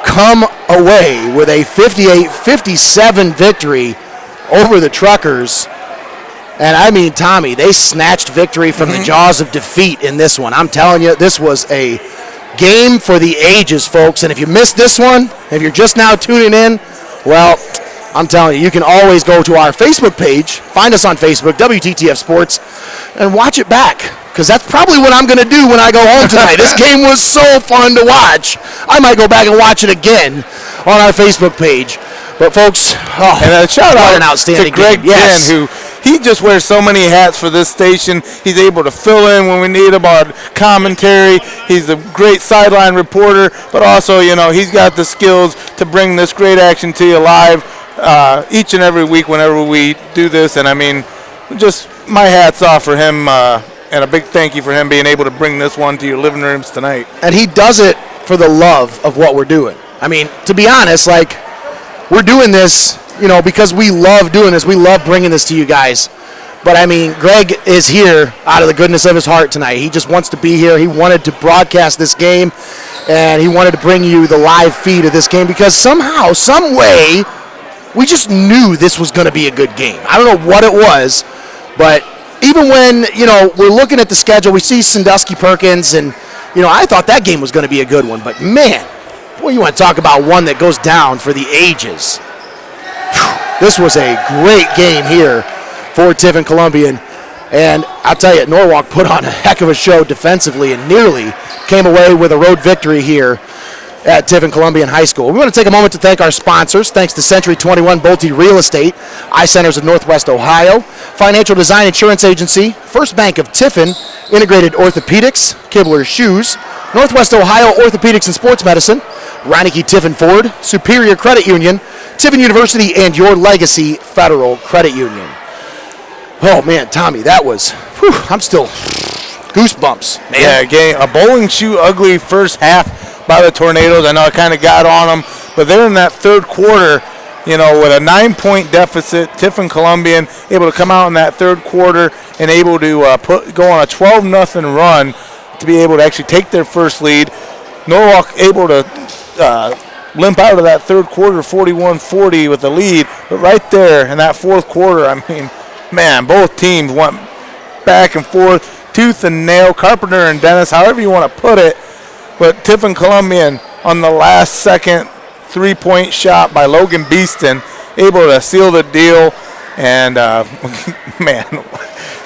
S1: come away with a 58-57 victory over the Truckers. And I mean, Tommy, they snatched victory from the jaws of defeat in this one. I'm telling you, this was a game for the ages, folks. And if you missed this one, if you're just now tuning in, well, I'm telling you, you can always go to our Facebook page, find us on Facebook, WTTF Sports, and watch it back. Because that's probably what I'm going to do when I go home tonight. This game was so fun to watch. I might go back and watch it again on our Facebook page. But folks,
S2: And a shout out
S1: an outstanding
S2: to Greg
S1: game. Yes.
S2: Kinn, who he just wears so many hats for this station. He's able to fill in when we need him on commentary. He's a great sideline reporter, but also, you know, he's got the skills to bring this great action to you live each and every week whenever we do this. And I mean, just my hat's off for him, and a big thank you for him being able to bring this one to your living rooms tonight.
S1: And he does it for the love of what we're doing. I mean, to be honest, like, we're doing this, you know, because we love doing this. We love bringing this to you guys. But, I mean, Greg is here out of the goodness of his heart tonight. He just wants to be here. He wanted to broadcast this game, and he wanted to bring you the live feed of this game because somehow, some way, we just knew this was going to be a good game. I don't know what it was, but even when, you know, we're looking at the schedule, we see Sandusky Perkins, and, you know, I thought that game was going to be a good one. But, man, boy, you want to talk about one that goes down for the ages. This was a great game here for Tiffin Columbian. And I'll tell you, Norwalk put on a heck of a show defensively and nearly came away with a road victory here at Tiffin Columbian High School. We want to take a moment to thank our sponsors. Thanks to Century 21 Bolte Real Estate, Eye Centers of Northwest Ohio, Financial Design Insurance Agency, First Bank of Tiffin, Integrated Orthopedics, Kibler's Shoes, Northwest Ohio Orthopedics and Sports Medicine, Reineke Tiffin Ford, Superior Credit Union, Tiffin University, and Your Legacy Federal Credit Union. Oh, man, Tommy, that was, I'm still goosebumps, man.
S2: Yeah, game, a bowling shoe ugly first half by the Tornadoes. I know I kind of got on them, but they're in that third quarter, with a 9-point deficit. Tiffin Columbian able to come out in that third quarter and able to go on a 12-0 run to be able to actually take their first lead. Norwalk able to limp out of that third quarter 41-40 with the lead, but right there in that fourth quarter, I mean, man, both teams went back and forth, tooth and nail, Carpenter and Dennis, however you want to put it. But Tiffin Columbian on the last second 3-point shot by Logan Beeston, able to seal the deal. And, man,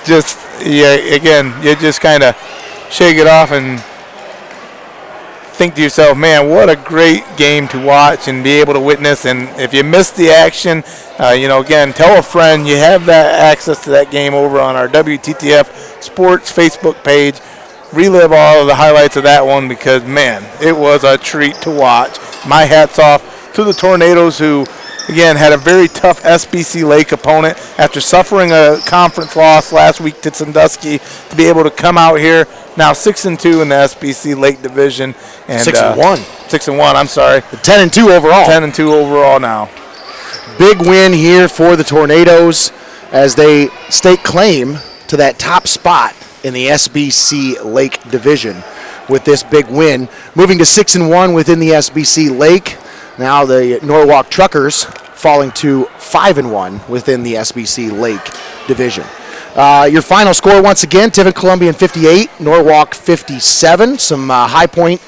S2: you just kind of shake it off and think to yourself, man, what a great game to watch and be able to witness. And if you missed the action, again, tell a friend. You have that access to that game over on our WTTF Sports Facebook page. Relive all of the highlights of that one because, man, it was a treat to watch. My hat's off to the Tornadoes, who, again, had a very tough SBC Lake opponent after suffering a conference loss last week to Sandusky, to be able to come out here now 6-2 in the SBC Lake division. And
S1: 6-1.
S2: 6-1, I'm sorry.
S1: 10-2 overall.
S2: 10-2 overall now.
S1: Big win here for the Tornadoes as they stake claim to that top spot in the SBC Lake division with this big win. Moving to 6-1 within the SBC Lake. Now the Norwalk Truckers falling to 5-1 within the SBC Lake division. Your final score once again, Tiffin Columbian 58, Norwalk 57. Some high point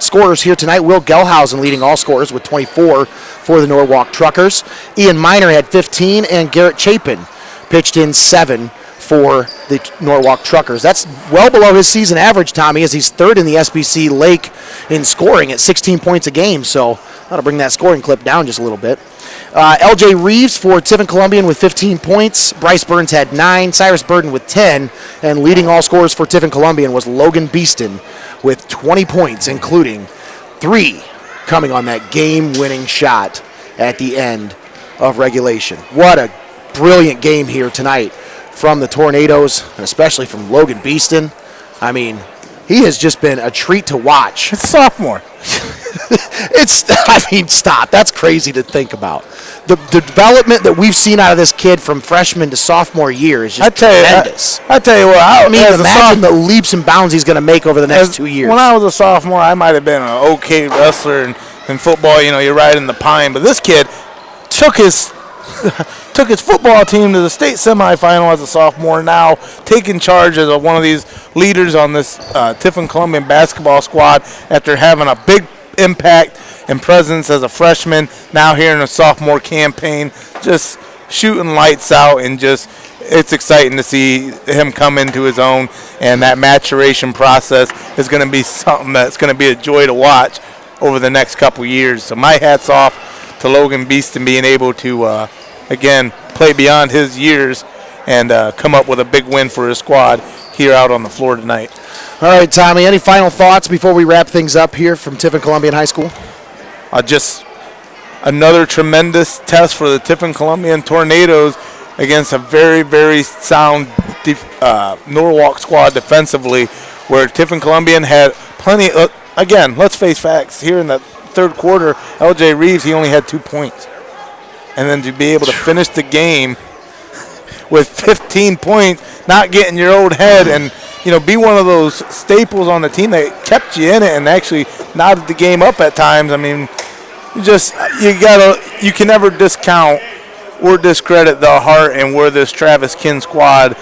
S1: scorers here tonight. Will Gelhausen leading all scorers with 24 for the Norwalk Truckers. Ian Miner had 15, and Garrett Chapin pitched in 7 for the Norwalk Truckers. That's well below his season average, Tommy, as he's third in the SBC Lake in scoring at 16 points a game. So that'll bring that scoring clip down just a little bit. LJ Reeves for Tiffin Columbian with 15 points. Bryce Burns had 9. Cyrus Burden with 10. And leading all scorers for Tiffin Columbian was Logan Beeston with 20 points, including 3 coming on that game-winning shot at the end of regulation. What a brilliant game here tonight from the Tornadoes, and especially from Logan Beeston. I mean, he has just been a treat to watch.
S2: It's sophomore.
S1: Stop. That's crazy to think about. The development that we've seen out of this kid from freshman to sophomore year is just tremendous.
S2: I tell you what,
S1: imagine the leaps and bounds he's going to make over the next 2 years.
S2: When I was a sophomore, I might have been an okay wrestler in football. You're riding the pine, but this kid took his football team to the state semifinal as a sophomore, now taking charge as one of these leaders on this Tiffin Columbian basketball squad after having a big impact and presence as a freshman, now here in a sophomore campaign, just shooting lights out, and it's exciting to see him come into his own, and that maturation process is going to be something that's going to be a joy to watch over the next couple years. So my hat's off to Logan Beeston being able to again, play beyond his years and come up with a big win for his squad here out on the floor tonight.
S1: All right, Tommy, any final thoughts before we wrap things up here from Tiffin Columbian High School?
S2: Just another tremendous test for the Tiffin Columbian Tornadoes against a very, very sound Norwalk squad defensively, where Tiffin Columbian had plenty. Again, let's face facts. Here in the third quarter, LJ Reeves, he only had 2 points. And then to be able to finish the game with 15 points, not getting your old head, and be one of those staples on the team that kept you in it and actually knotted the game up at times. I mean, you can never discount or discredit the heart and where this Travis Kin squad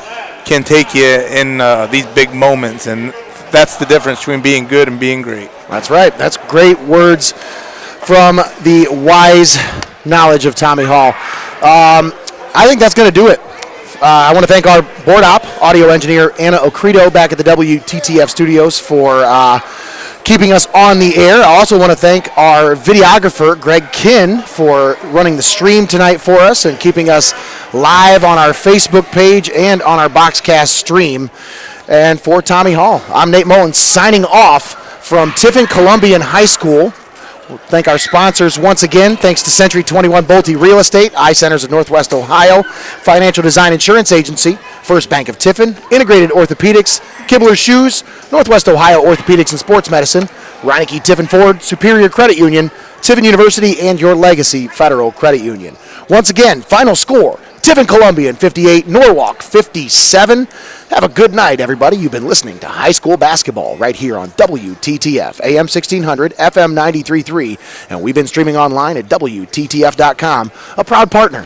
S2: can take you in these big moments, and that's the difference between being good and being great.
S1: That's right. That's great words from the wise knowledge of Tommy Hall. I think that's going to do it. I want to thank our board op, audio engineer Anna Ocredo, back at the WTTF studios for keeping us on the air. I also want to thank our videographer, Greg Kinn, for running the stream tonight for us and keeping us live on our Facebook page and on our Boxcast stream. And for Tommy Hall, I'm Nate Mullins signing off from Tiffin Columbian High School. We'll thank our sponsors once again. Thanks to Century 21 Bolte Real Estate, Eye Centers of Northwest Ohio, Financial Design Insurance Agency, First Bank of Tiffin, Integrated Orthopedics, Kibler Shoes, Northwest Ohio Orthopedics and Sports Medicine, Reineke Tiffin Ford, Superior Credit Union, Tiffin University, and Your Legacy Federal Credit Union. Once again, final score, Tiffin Columbian 58, Norwalk 57. Have a good night, everybody. You've been listening to high school basketball right here on WTTF, AM 1600, FM 93.3, and we've been streaming online at WTTF.com, a proud partner